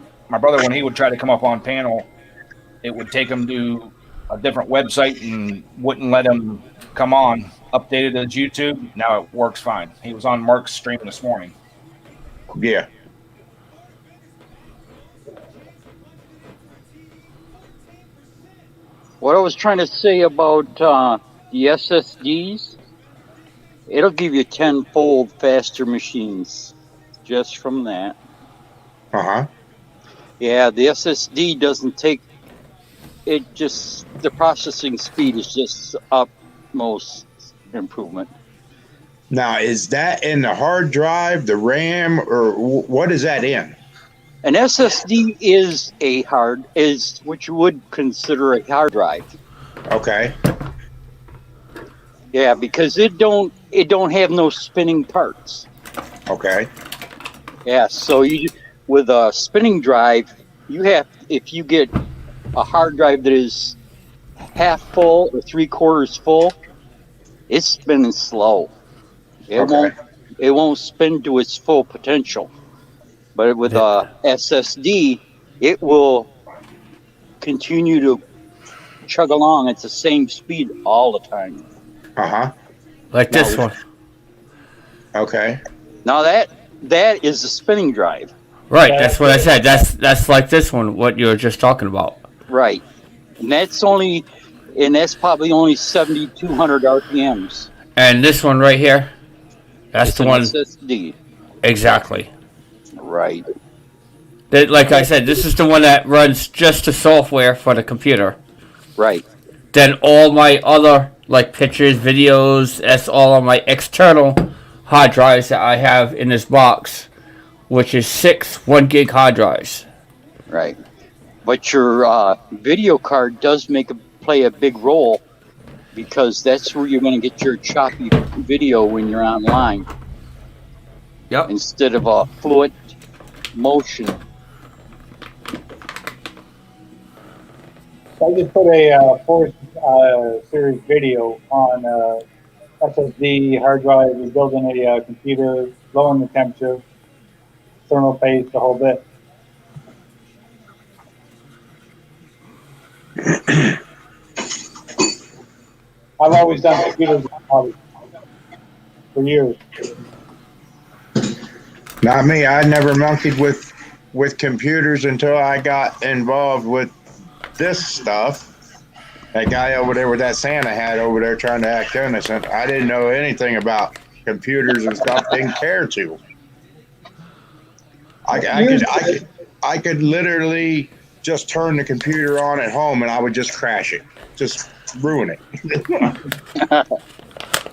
would try to come up on panel, it would take him to a different website and wouldn't let him come on. Updated his YouTube. Now it works fine. He was on Mark's stream this morning.
Yeah.
What I was trying to say about the SSDs, it'll give you 10-fold faster machines just from that.
Uh-huh.
Yeah, the SSD doesn't take it, just the processing speed is just utmost improvement.
Now, is that in the hard drive, the RAM, or what is that in?
An SSD is what you would consider a hard drive.
Okay.
Yeah, because it don't have no spinning parts.
Okay.
Yeah, so with a spinning drive, if you get a hard drive that is half full or 3/4 full, it's spinning slow. It
Okay.
won't spin to its full potential. But with a SSD, it will continue to chug along at the same speed all the time.
Uh-huh.
Like
Now,
this one.
Okay.
now that is a spinning drive,
Right, that's what I said. That's like this one, what you were just talking about.
right? And that's probably only 7,200 RPMs.
And this one right here, that's
It's
the
an
one
SSD,
exactly.
right?
That, like I said, this is the one that runs just the software for the computer.
Right.
Then all my other like pictures, videos, that's all on my external hard drives that I have in this box, which is 6 1 gig hard drives.
Right. But your video card does play a big role because that's where you're going to get your choppy video when you're online
Yep.
instead of a fluid motion.
I just put a Force series video on SSD hard drive, rebuilding a computer, lowering the temperature, thermal paste, the whole bit. I've always done computers for years.
Not me. I never monkeyed with computers until I got involved with this stuff. That guy over there with that Santa hat over there trying to act innocent. I didn't know anything about computers and stuff. Didn't care to. I could literally just turn the computer on at home and I would just crash it, just ruin it.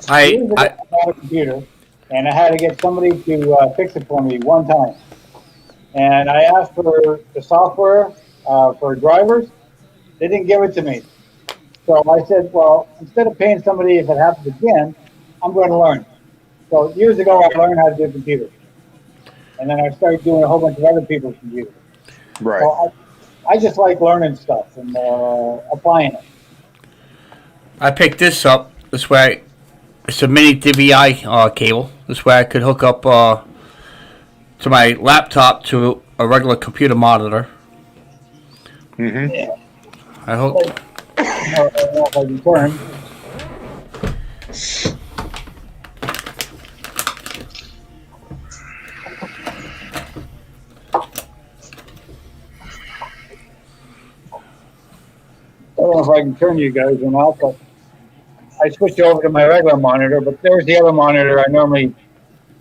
I bought a computer, and I had to get somebody to fix it for me one time. And I asked for the software for drivers. They didn't give it to me. So I said, well, instead of paying somebody if it happens again, I'm going to learn. So years ago, I learned how to do computers. And then I started doing a whole bunch of other people's computers.
Right.
So I just like learning stuff and applying it.
I picked this up. This way, it's a mini DVI cable. This way, I could hook up to my laptop to a regular computer monitor.
Mm-hmm.
Yeah.
I hope.
If I can turn. I don't know if I can turn you guys or not, but I switched over to my regular monitor, but there's the other monitor I normally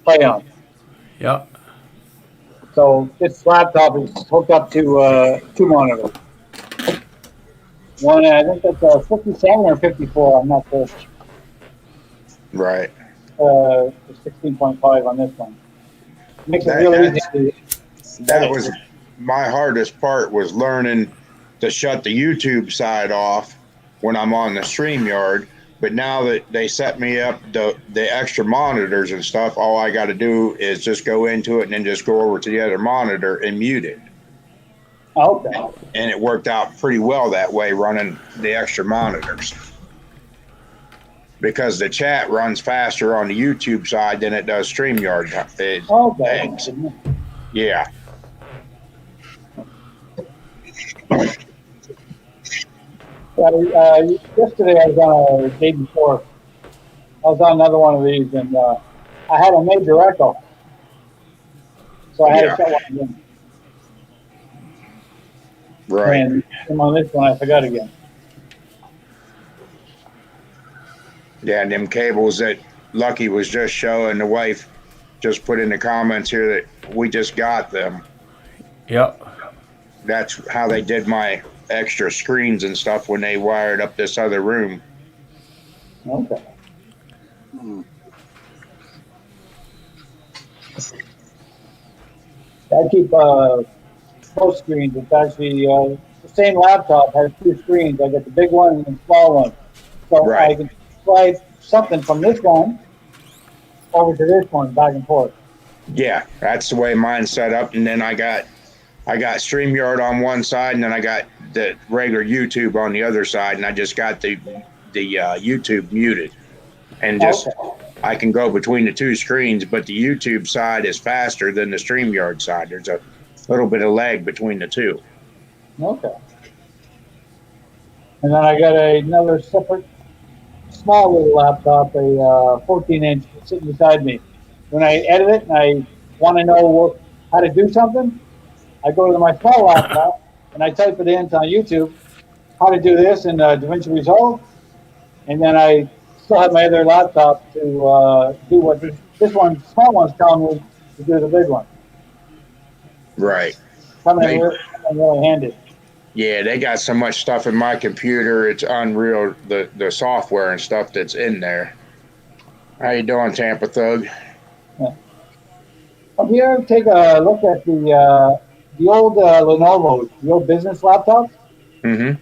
play on.
Yep.
So this laptop is hooked up to 2 monitors. One, I think that's 57 or 54, I'm not sure.
Right.
16.5 on this one. Makes it really easy.
That was my hardest part, was learning to shut the YouTube side off when I'm on the StreamYard. But now that they set me up the extra monitors and stuff, all I got to do is just go into it and then just go over to the other monitor and mute it.
Okay.
And it worked out pretty well that way, running the extra monitors. Because the chat runs faster on the YouTube side than it does StreamYard.
Okay.
Yeah.
Yesterday I was on a day before. I was on another one of these, and I had a major echo, so I had to shut one again.
Right.
And on this one, I forgot again.
Yeah, and them cables that Lucky was just showing, the wife just put in the comments here that we just got them.
Yep.
That's how they did my extra screens and stuff when they wired up this other room.
Okay. I keep both screens. It's actually the same laptop has two screens. I got the big one and the small one. So
Right.
I can slide something from this one over to this one, back and forth.
Yeah, that's the way mine's set up. And then I got StreamYard on one side, and then I got the regular YouTube on the other side, and I just got the YouTube muted, and just I can go between the two screens. But the YouTube side is faster than the StreamYard side. There's a little bit of lag between the two.
Okay. And then I got another separate small little laptop, a 14-inch sitting beside me. When I edit it and I want to know how to do something, I go to my small laptop and I type it into YouTube, how to do this in DaVinci Resolve, and then I still have my other laptop to do what this one, small one's telling me to do the big one.
Right.
Coming in really handy.
Yeah, they got so much stuff in my computer. It's unreal, the software and stuff that's in there. How you doing, Tampa Thug?
Yeah. Have you ever take a look at the old Lenovo's, the old business laptops?
Mm-hmm.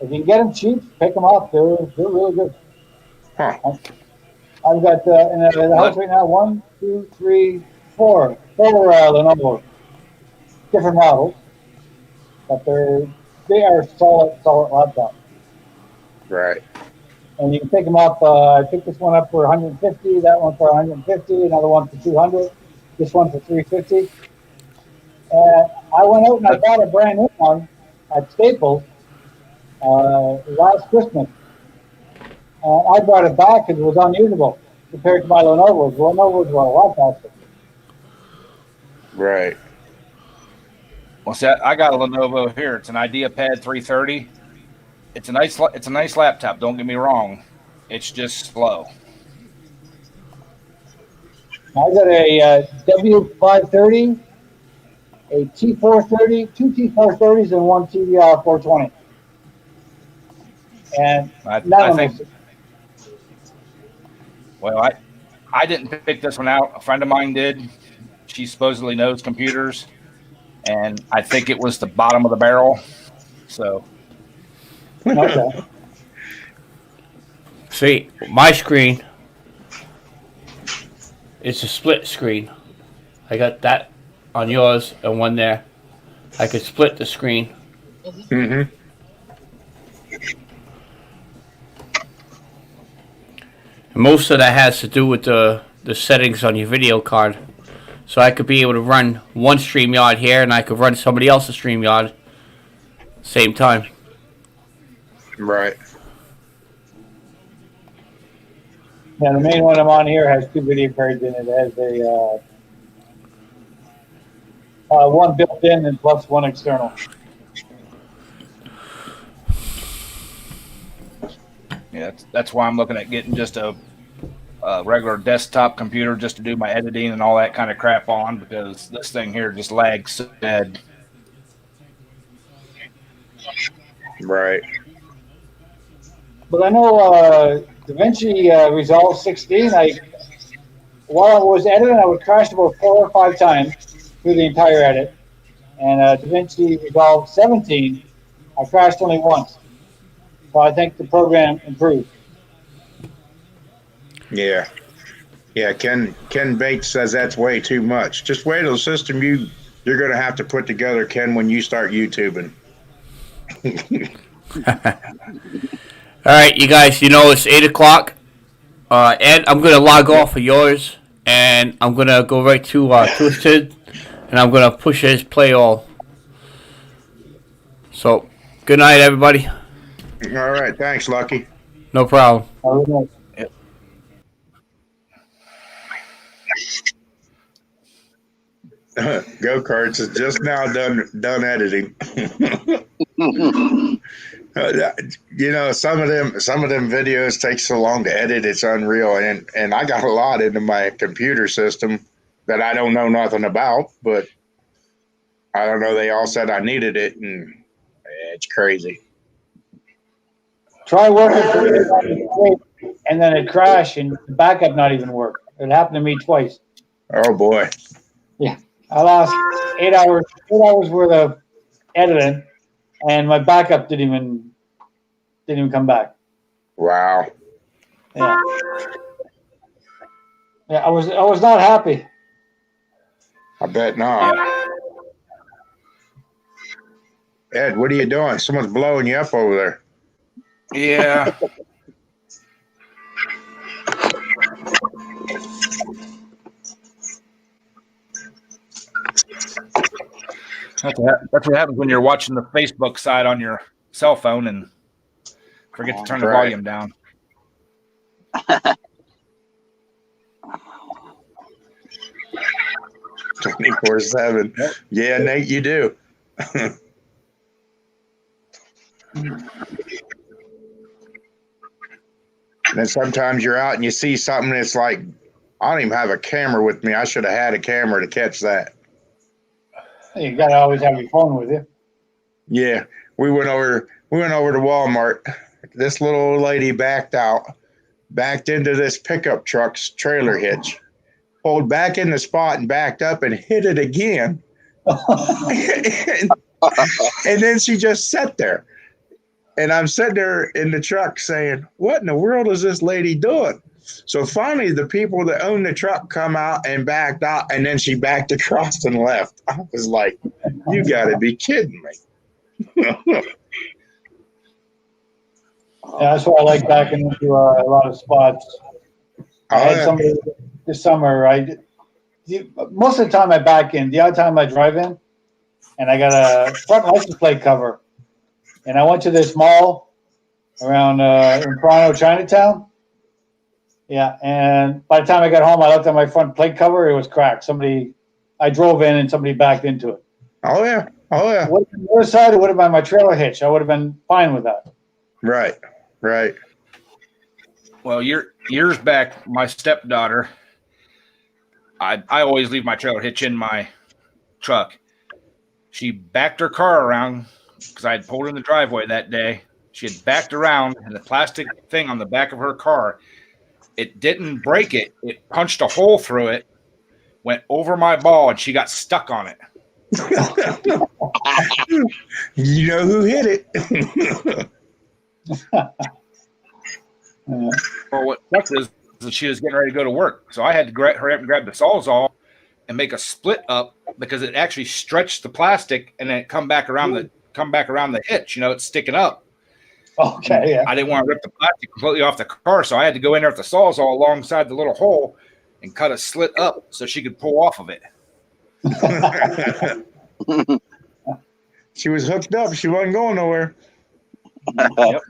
If you can get them cheap, pick them up. They're really good.
Huh.
I've got in the house right now 1, 2, 3, 4 Lenovo, different models, but they are solid laptops.
Right.
And you can pick them up. I picked this one up for 150, that one for 150, another one for 200, this one for 350. I went out and I bought a brand new one at Staples last Christmas. I brought it back because it was unusable compared to my Lenovo's. Lenovo's were a lot faster.
Right.
Well, see, I got a Lenovo here. It's an IdeaPad 330. It's a nice laptop. Don't get me wrong. It's just slow.
I got a W530, a T430, two T430s, and one T420. And
I think. Well, I didn't pick this one out. A friend of mine did. She supposedly knows computers, and I think it was the bottom of the barrel. So.
Okay.
See, my screen is a split screen. I got that on yours and one there. I could split the screen.
Mm-hmm.
And most of that has to do with the settings on your video card. So I could be able to run one StreamYard here, and I could run somebody else's StreamYard same time.
Right.
Yeah, the main one I'm on here has two video cards in it. It has a one built in and plus one external.
Yeah, that's why I'm looking at getting just a regular desktop computer just to do my editing and all that kind of crap on, because this thing here just lags so bad.
Right.
But I know DaVinci Resolve 16, while I was editing, I would crash about 4 or 5 times through the entire edit. And DaVinci Resolve 17, I crashed only once. So I think the program improved.
Yeah. Yeah, Ken Bates says that's way too much. Just wait till the system you're going to have to put together, Ken, when you start YouTubing.
All right, you guys, it's 8 o'clock. Ed, I'm going to log off of yours, and I'm going to go right to Twisted, and I'm going to push his play all. So, good night, everybody.
All right. Thanks, Lucky.
No problem.
Yep.
Go-karts is just now done editing. Some of them videos take so long to edit, it's unreal. And I got a lot into my computer system that I don't know nothing about, but I don't know. They all said I needed it, and it's crazy.
Try working and then it crashed and the backup not even work. It happened to me twice.
Oh boy.
Yeah. I lost 8 hours worth of editing, and my backup didn't even come back.
Wow.
Yeah. Yeah, I was not happy.
I bet not. Ed, what are you doing? Someone's blowing you up over there.
Yeah. That's what happens when you're watching the Facebook side on your cell phone and forget to turn the
Right.
volume down.
24/7. Yeah, Nate, you do. And then sometimes you're out and you see something that's like, I don't even have a camera with me. I should have had a camera to catch that.
You gotta always have your phone with you.
Yeah, we went over to Walmart. This little old lady backed into this pickup truck's trailer hitch, pulled back in the spot and backed up and hit it again. and then she just sat there. And I'm sitting there in the truck saying, what in the world is this lady doing? So finally, the people that own the truck come out and backed out, and then she backed across and left. I was like, you got to be kidding me.
Yeah, that's why I like backing into a lot of spots. I had somebody this summer. Most of the time I back in. The other time I drive in, and I got a front license plate cover. And I went to this mall around in Toronto, Chinatown. Yeah, and by the time I got home, I looked at my front plate cover. It was cracked. I drove in and somebody backed into it.
Oh, yeah.
What, on the other side, it would have been my trailer hitch. I would have been fine with that.
Right.
Well, years back, my stepdaughter, I always leave my trailer hitch in my truck. She backed her car around because I had pulled in the driveway that day. She had backed around, and the plastic thing on the back of her car, it didn't break it. It punched a hole through it, went over my ball, and she got stuck on it.
You know who hit it.
Well, what sucks is that she was getting ready to go to work. So I had to hurry up and grab the Sawzall and make a split up because it actually stretched the plastic and then it come back around the hitch. It's sticking up.
Okay, yeah.
I didn't want to rip the plastic completely off the car, so I had to go in there with the Sawzall alongside the little hole and cut a slit up so she could pull off of it.
She was hooked up. She wasn't going nowhere.
Yep.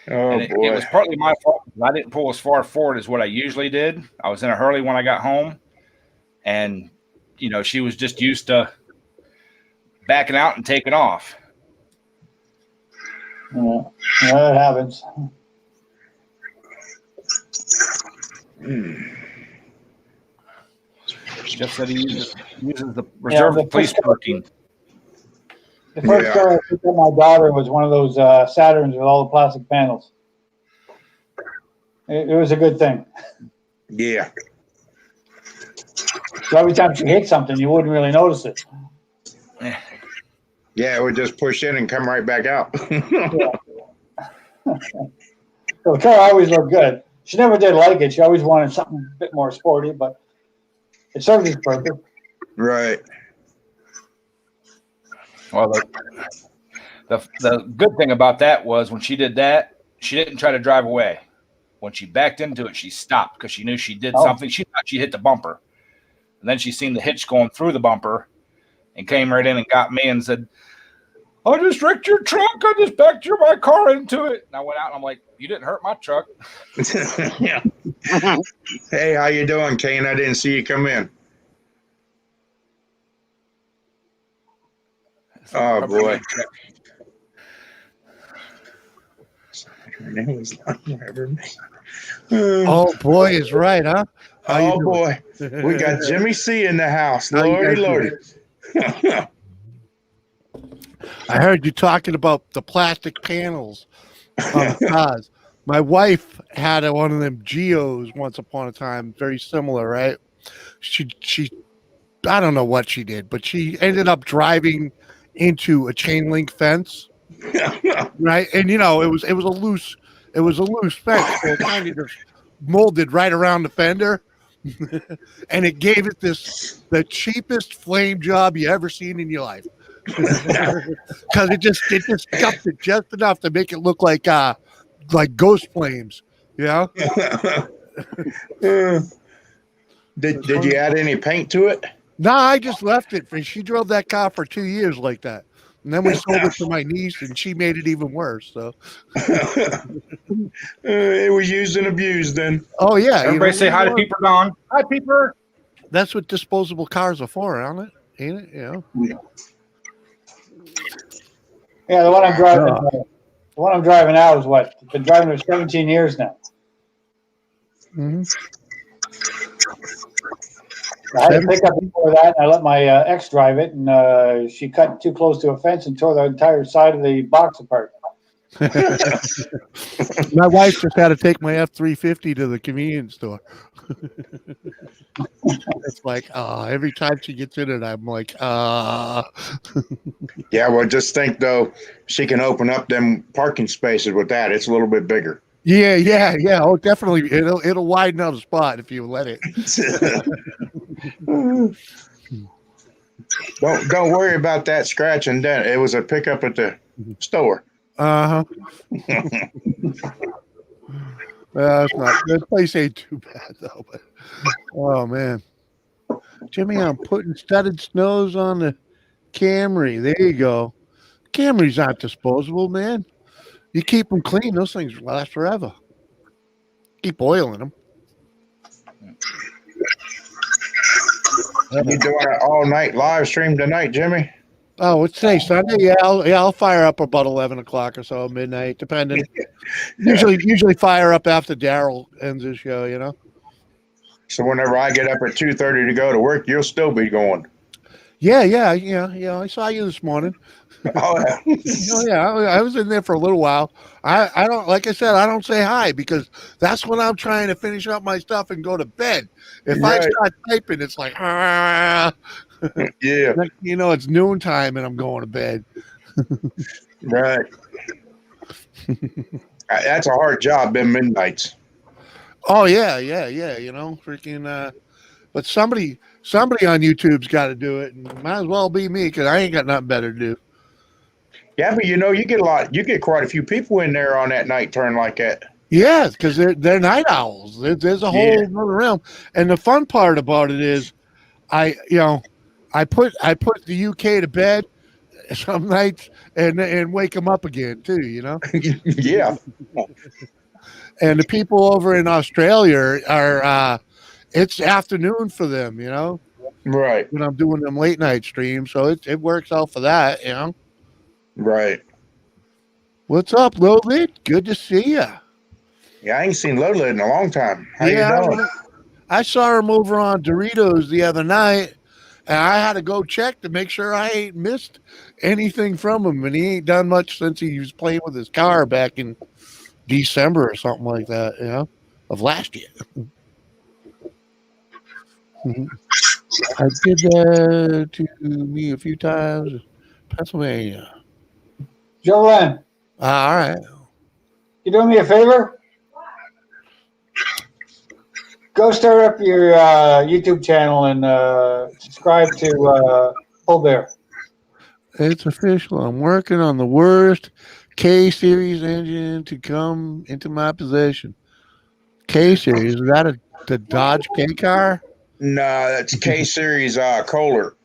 Oh,
and
boy.
It was partly my fault. I didn't pull as far forward as what I usually did. I was in a hurry when I got home. And, she was just used to backing out and taking off.
Yeah, that happens.
Jeff said he uses the reserve police parking.
The first car I picked up my daughter was one of those Saturns with all the plastic panels. It was a good thing.
Yeah.
So every time she hit something, you wouldn't really notice it.
Yeah, it would just push in and come right back out.
So the car always looked good. She never did like it. She always wanted something a bit more sporty, but it served its purpose.
Right.
Well, the good thing about that was when she did that, she didn't try to drive away. When she backed into it, she stopped because she knew she did something. She thought she hit the bumper. And then she seen the hitch going through the bumper and came right in and got me and said, I just wrecked your truck. I just backed my car into it. And I went out and I'm like, you didn't hurt my truck.
Yeah. Hey, how you doing, Kane? I didn't see you come in. Oh, boy.
Oh, boy is right, huh?
Oh, boy. We got Jimmy C in the house. Lordy.
I heard you talking about the plastic panels on cars. My wife had one of them Geos once upon a time, very similar, right? She I don't know what she did, but she ended up driving into a chain link fence, right? And you know, it was a loose fence, so it kind of just molded right around the fender, and it gave it the cheapest flame job you ever seen in your life. Because it just scuffed it just enough to make it look like ghost flames, you know.
Did you add any paint to it?
No, I just left it. She drove that car for 2 years like that, and then we sold it to my niece, and she made it even worse. So
It was used and abused then.
oh yeah,
Everybody say hi to Peeper Dawn. Hi, Peeper.
That's what disposable cars are for, aren't it? Ain't it? You know.
Yeah, the one I'm driving. The one I'm driving now is what? Been driving for 17 years now.
Mm-hmm.
I had a pickup before that, and I let my ex drive it, and she cut too close to a fence and tore the entire side of the box apart.
My wife just had to take my F-350 to the convenience store. It's like, every time she gets in it, I'm like,
Yeah, well, just think though, she can open up them parking spaces with that. It's a little bit bigger.
yeah. Oh, definitely, it'll widen out a spot if you let it.
Don't worry about that scratch and dent. It was a pickup at the store.
Well, it's not. This place ain't too bad though. But oh man, Jimmy, I'm putting studded snows on the Camry. There you go. Camrys aren't disposable, man. You keep them clean; those things last forever. Keep oiling them.
You doing an all-night live stream tonight, Jimmy?
Oh, what's today? Sunday? Yeah, I'll fire up about 11 o'clock or so, midnight, depending. Usually fire up after Daryl ends his show, you know.
So whenever I get up at 2:30 to go to work, you'll still be going.
Yeah. I saw you this morning.
Oh,
yeah, I was in there for a little while. I don't, like I said, I don't say hi because that's when I'm trying to finish up my stuff and go to bed. If I start typing, it's like,
yeah.
You know, it's noontime and I'm going to bed.
Right. That's a hard job, them midnights.
Oh yeah. You know, freaking. But somebody on YouTube's got to do it, and might as well be me because I ain't got nothing better to do.
Yeah, but you know, you get quite a few people in there on that night turn like that.
Yeah, because they're night owls. There's a whole other realm, and the fun part about it is, I put the UK to bed some nights and wake them up again too. You know.
Yeah.
And the people over in Australia are it's afternoon for them. You know.
Right.
When I'm doing them late night streams, so it works out for that. You know.
Right.
What's up, Lola? Good to see you.
Yeah, I ain't seen Lola in a long time. How you doing?
I saw him over on Doritos the other night, and I had to go check to make sure I ain't missed anything from him. And he ain't done much since he was playing with his car back in December or something like that, you know, of last year. I did that to me a few times. Pennsylvania.
Jolene.
All right.
You doing me a favor? Go start up your YouTube channel and subscribe to Pull Bear.
It's official. I'm working on the worst K-Series engine to come into my possession. K-Series, is that the Dodge K car?
No, that's K-Series Kohler.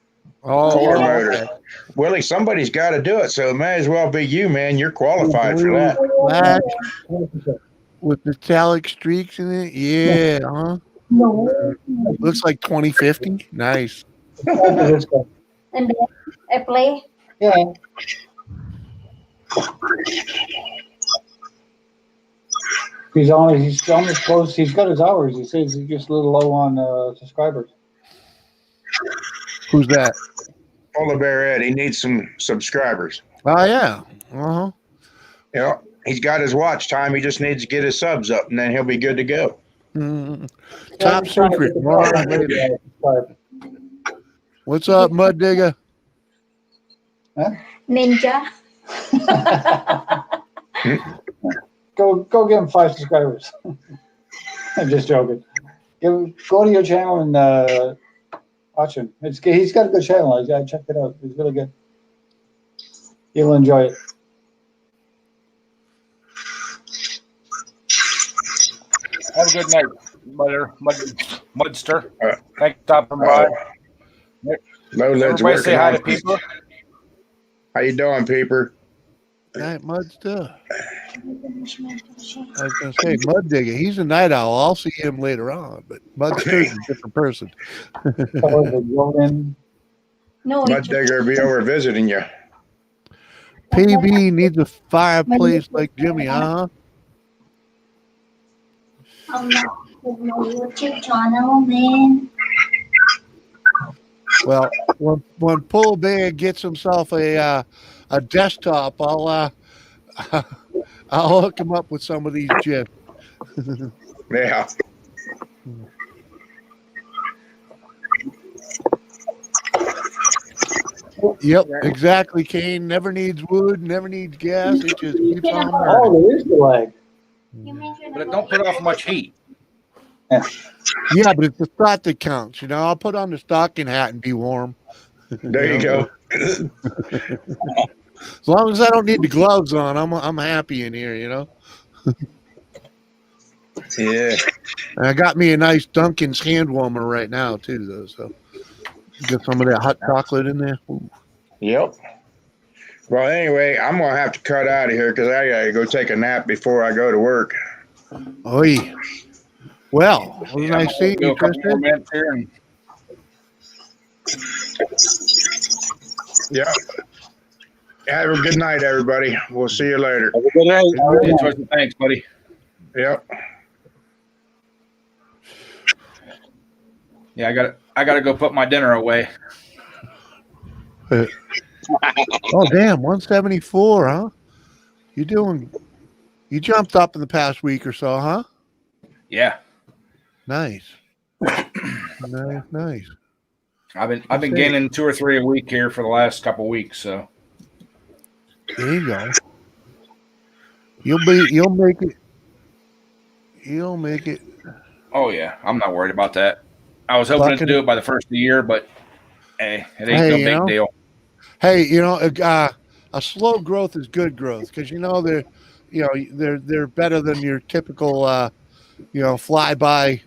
Oh,
Kohler motor.
okay.
Willie, somebody's got to do it, so it may as well be you, man. You're qualified for that.
Black with metallic streaks in it. Yeah, huh? Looks like 2050. Nice.
And then I play.
Yeah. He's almost close. He's got his hours. He says he's just a little low on subscribers.
Who's that?
Polar Bear Ed. He needs some subscribers.
Oh, yeah. Uh-huh.
Yeah, he's got his watch time. He just needs to get his subs up, and then he'll be good to go.
Top secret. What's up, Mud Digger?
Ninja.
Go give him 5 subscribers. I'm just joking. Go to your channel and watch him. He's got a good channel. I checked it out. It's really good. You'll enjoy it.
Have a good night, Mudster. Thanks for stopping by. Everybody say hi to Peeper.
How you doing, Peeper?
Night Mudster. I was going to say Mud Digger. He's a night owl. I'll see him later on, but Mudster's a different person.
No,
Mud Digger will be over visiting you.
PB needs a fireplace like Jimmy, huh?
I'm not with my YouTube channel, man.
Well, when Pull Bear gets himself a desktop, I'll hook him up with some of these gifs.
Yeah.
Yep, exactly, Kane. Never needs wood, never needs gas. It just keeps on burning.
Oh, there is the leg.
But it don't put off much heat.
Yeah, but it's the thought that counts. You know, I'll put on the stocking hat and be warm.
There you go.
As long as I don't need the gloves on, I'm happy in here. You know.
Yeah.
And I got me a nice Dunkin's hand warmer right now too, though. So get some of that hot chocolate in there. Ooh.
Yep. Well, anyway, I'm gonna have to cut out of here because I gotta go take a nap before I go to work.
Oi. Well, it was nice seeing you, Tristan.
Yeah. Have a good night, everybody. We'll see you later.
Have a good night.
Thanks, buddy.
Yep.
Yeah, I gotta go put my dinner away.
Oh damn, 174, huh? You jumped up in the past week or so, huh?
Yeah.
Nice. Nice.
I've been gaining 2 or 3 a week here for the last couple weeks, so
there you go. You'll make it. You'll make it.
Oh yeah, I'm not worried about that. I was hoping to do it by the first of the year, but hey, it ain't no big deal.
Hey, a slow growth is good growth because they're better than your typical fly by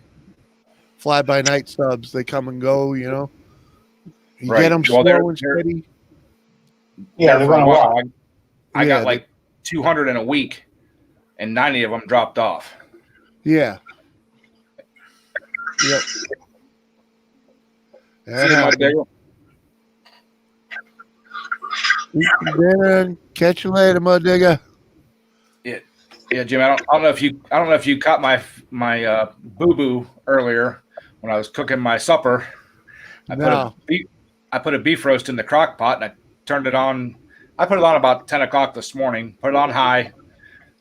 night subs. They come and go. You
Right.
get them slow and steady.
Yeah, they're running wild.
I got like 200 in a week, and 90 of them dropped off.
Yeah. Yep. Catch you later, Mud Digger.
Yeah, Jim. I don't know if you caught my boo boo earlier when I was cooking my supper. I put a beef roast in the crock pot and I turned it on. I put it on about 10 o'clock this morning. Put it on high,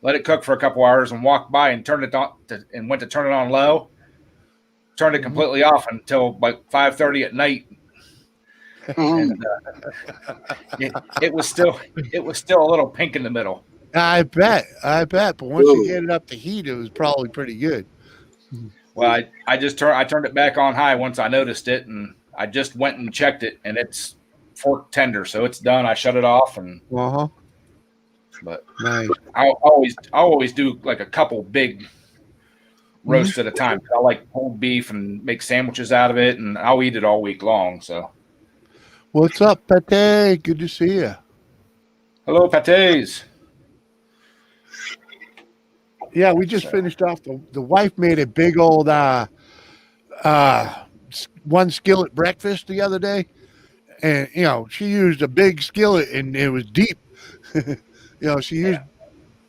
let it cook for a couple hours, and walked by and turned it on and went to turn it on low. Turned it completely off until like 5:30 at night. And, it was still a little pink in the middle.
I bet. But once you get it up to heat, it was probably pretty good.
Well, I turned it back on high once I noticed it, and I just went and checked it, and it's fork tender, so it's done. I shut it off, and but
nice.
I'll always do like a couple big roasts at a time. I like whole beef and make sandwiches out of it, and I'll eat it all week long. So,
what's up, Pate? Good to see you.
Hello, Pates.
Yeah, we just finished off. The wife made a big old one skillet breakfast the other day, and she used a big skillet and it was deep. She used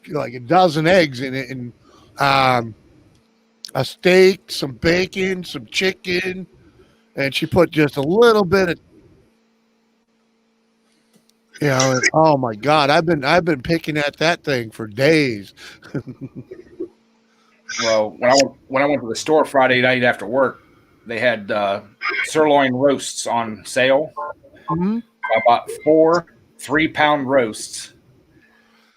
like a dozen eggs in it, and a steak, some bacon, some chicken, and she put just a little bit of. Oh my God! I've been picking at that thing for days.
Well, when I went to the store Friday night after work, they had sirloin roasts on sale.
Mm-hmm.
I bought 4, 3-pound roasts.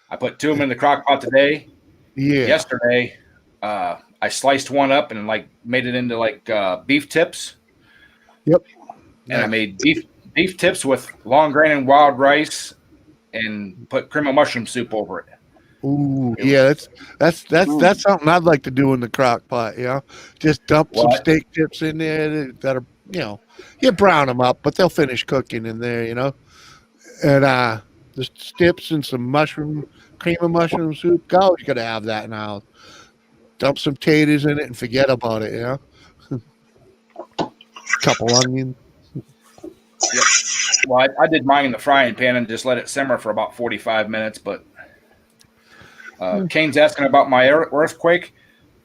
I put 2 of them in the crock pot today.
Yeah.
Yesterday, I sliced one up and like made it into like beef tips.
Yep.
And I made beef tips with long grain and wild rice, and put cream of mushroom soup over it.
Ooh, yeah, that's something I'd like to do in the crock pot. You know, just dump some steak tips in there that are, you know, you brown them up, but they'll finish cooking in there. You know, and just tips and some cream of mushroom soup. Go, you gotta have that now. Dump some taters in it and forget about it. You know, couple onions.
Yep. Well, I did mine in the frying pan and just let it simmer for about 45 minutes, but. Kane's asking about my earthquake.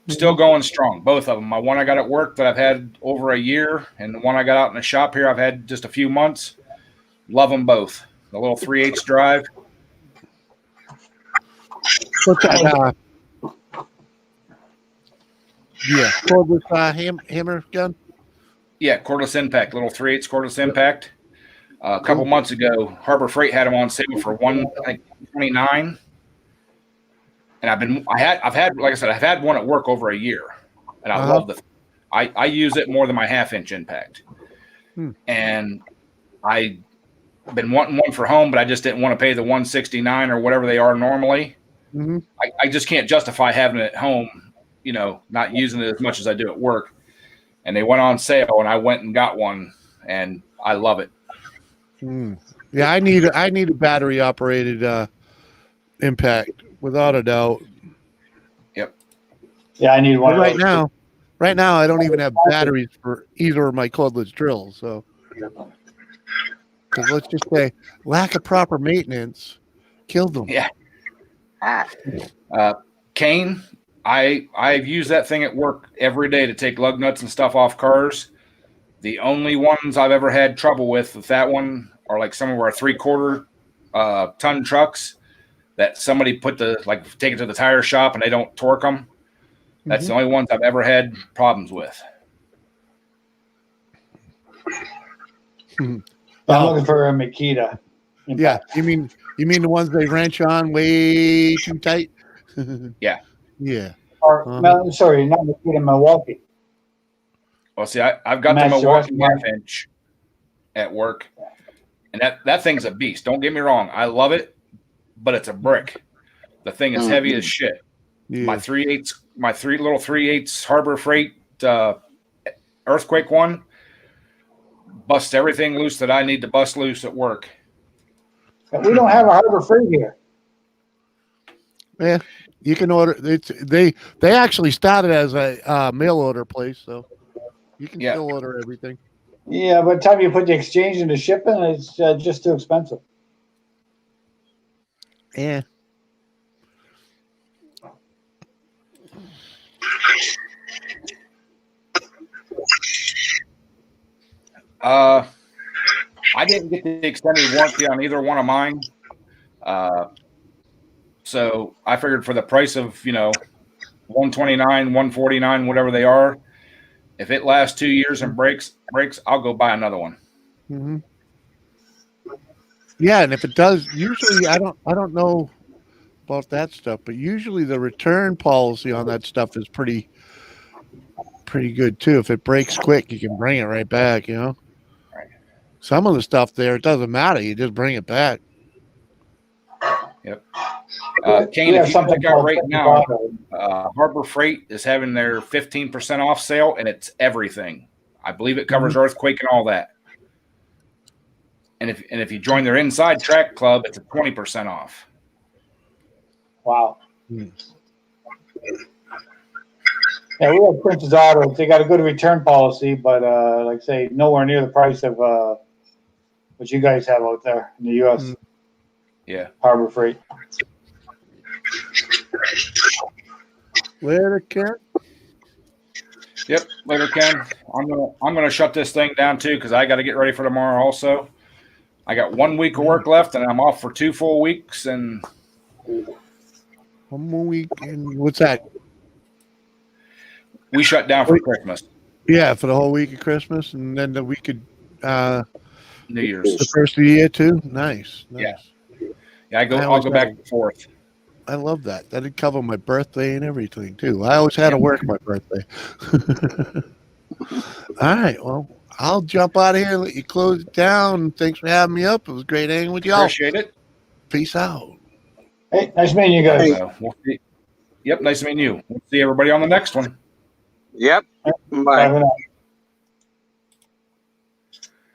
Still going strong, both of them. My one I got at work that I've had over a year, and the one I got out in the shop here I've had just a few months. Love them both. The little 3/8 drive.
What's that? Yeah, cordless hammer gun.
Yeah, cordless impact, little 3/8 cordless impact. A couple months ago, Harbor Freight had them on sale for $129. And I've had, like I said, I've had one at work over a year, and I love the. I use it more than my 1/2-inch impact, and I've been wanting one for home, but I just didn't want to pay the $169 or whatever they are normally.
Mm-hmm.
I just can't justify having it at home, you know, not using it as much as I do at work. And they went on sale, and I went and got one, and I love it.
Yeah, I need a battery operated impact. Without a doubt.
Yep.
Yeah, I need one.
Right now, I don't even have batteries for either of my cordless drills. So, because let's just say lack of proper maintenance killed them.
Yeah. Kane, I've used that thing at work every day to take lug nuts and stuff off cars. The only ones I've ever had trouble with that one are like some of our 3/4 ton trucks. That somebody take it to the tire shop and they don't torque them. That's the only ones I've ever had problems with.
I'm looking for a Makita.
Yeah, you mean the ones they wrench on way too tight?
Yeah.
Yeah.
No, sorry, not Makita, Milwaukee.
Well, see, I've got the Milwaukee 1/2-inch at work, and that thing's a beast. Don't get me wrong, I love it. But it's a brick. The thing is heavy as shit. Yeah. My 3/8, my three little 3/8 Harbor Freight earthquake one busts everything loose that I need to bust loose at work.
We don't have a Harbor Freight here.
Yeah, you can order. They actually started as a mail order place, so you can still order everything.
Yeah, by the time you put the exchange into shipping, it's just too expensive.
Yeah.
I didn't get the extended warranty on either one of mine. So I figured for the price of, $129, $149, whatever they are, if it lasts 2 years and breaks, I'll go buy another one.
Mm-hmm. Yeah, and if it does, usually I don't know about that stuff, but usually the return policy on that stuff is pretty good too. If it breaks quick, you can bring it right back. Right. Some of the stuff there, it doesn't matter. You just bring it back.
Yep. Kane, if you look out right now, Harbor Freight is having their 15% off sale, and it's everything. I believe it covers earthquake and all that. And if you join their Inside Track Club, it's a 20% off.
Wow. Yeah, we have Princess Auto. They got a good return policy, but like I say, nowhere near the price of what you guys have out there in the U.S.
Yeah.
Harbor Freight.
Later, Ken.
Yep, later, Ken. I'm gonna shut this thing down too because I got to get ready for tomorrow. Also, I got 1 week of work left, and I'm off for 2 full weeks. And
1 more week, and what's that?
We shut down for Christmas.
Yeah, for the whole week of Christmas, and then we could
New Year's.
The first of the year too. Nice.
Yeah. Yeah, I'll
always
go
had
back to 4th.
I love that. That'd cover my birthday and everything too. I always had to work my birthday. All right. Well, I'll jump out of here and let you close it down. Thanks for having me up. It was great hanging with y'all.
Appreciate it.
Peace out.
Hey, nice meeting you guys.
We'll see. Yep, nice meeting you. We'll see everybody on the next one.
Yep.
Bye for now.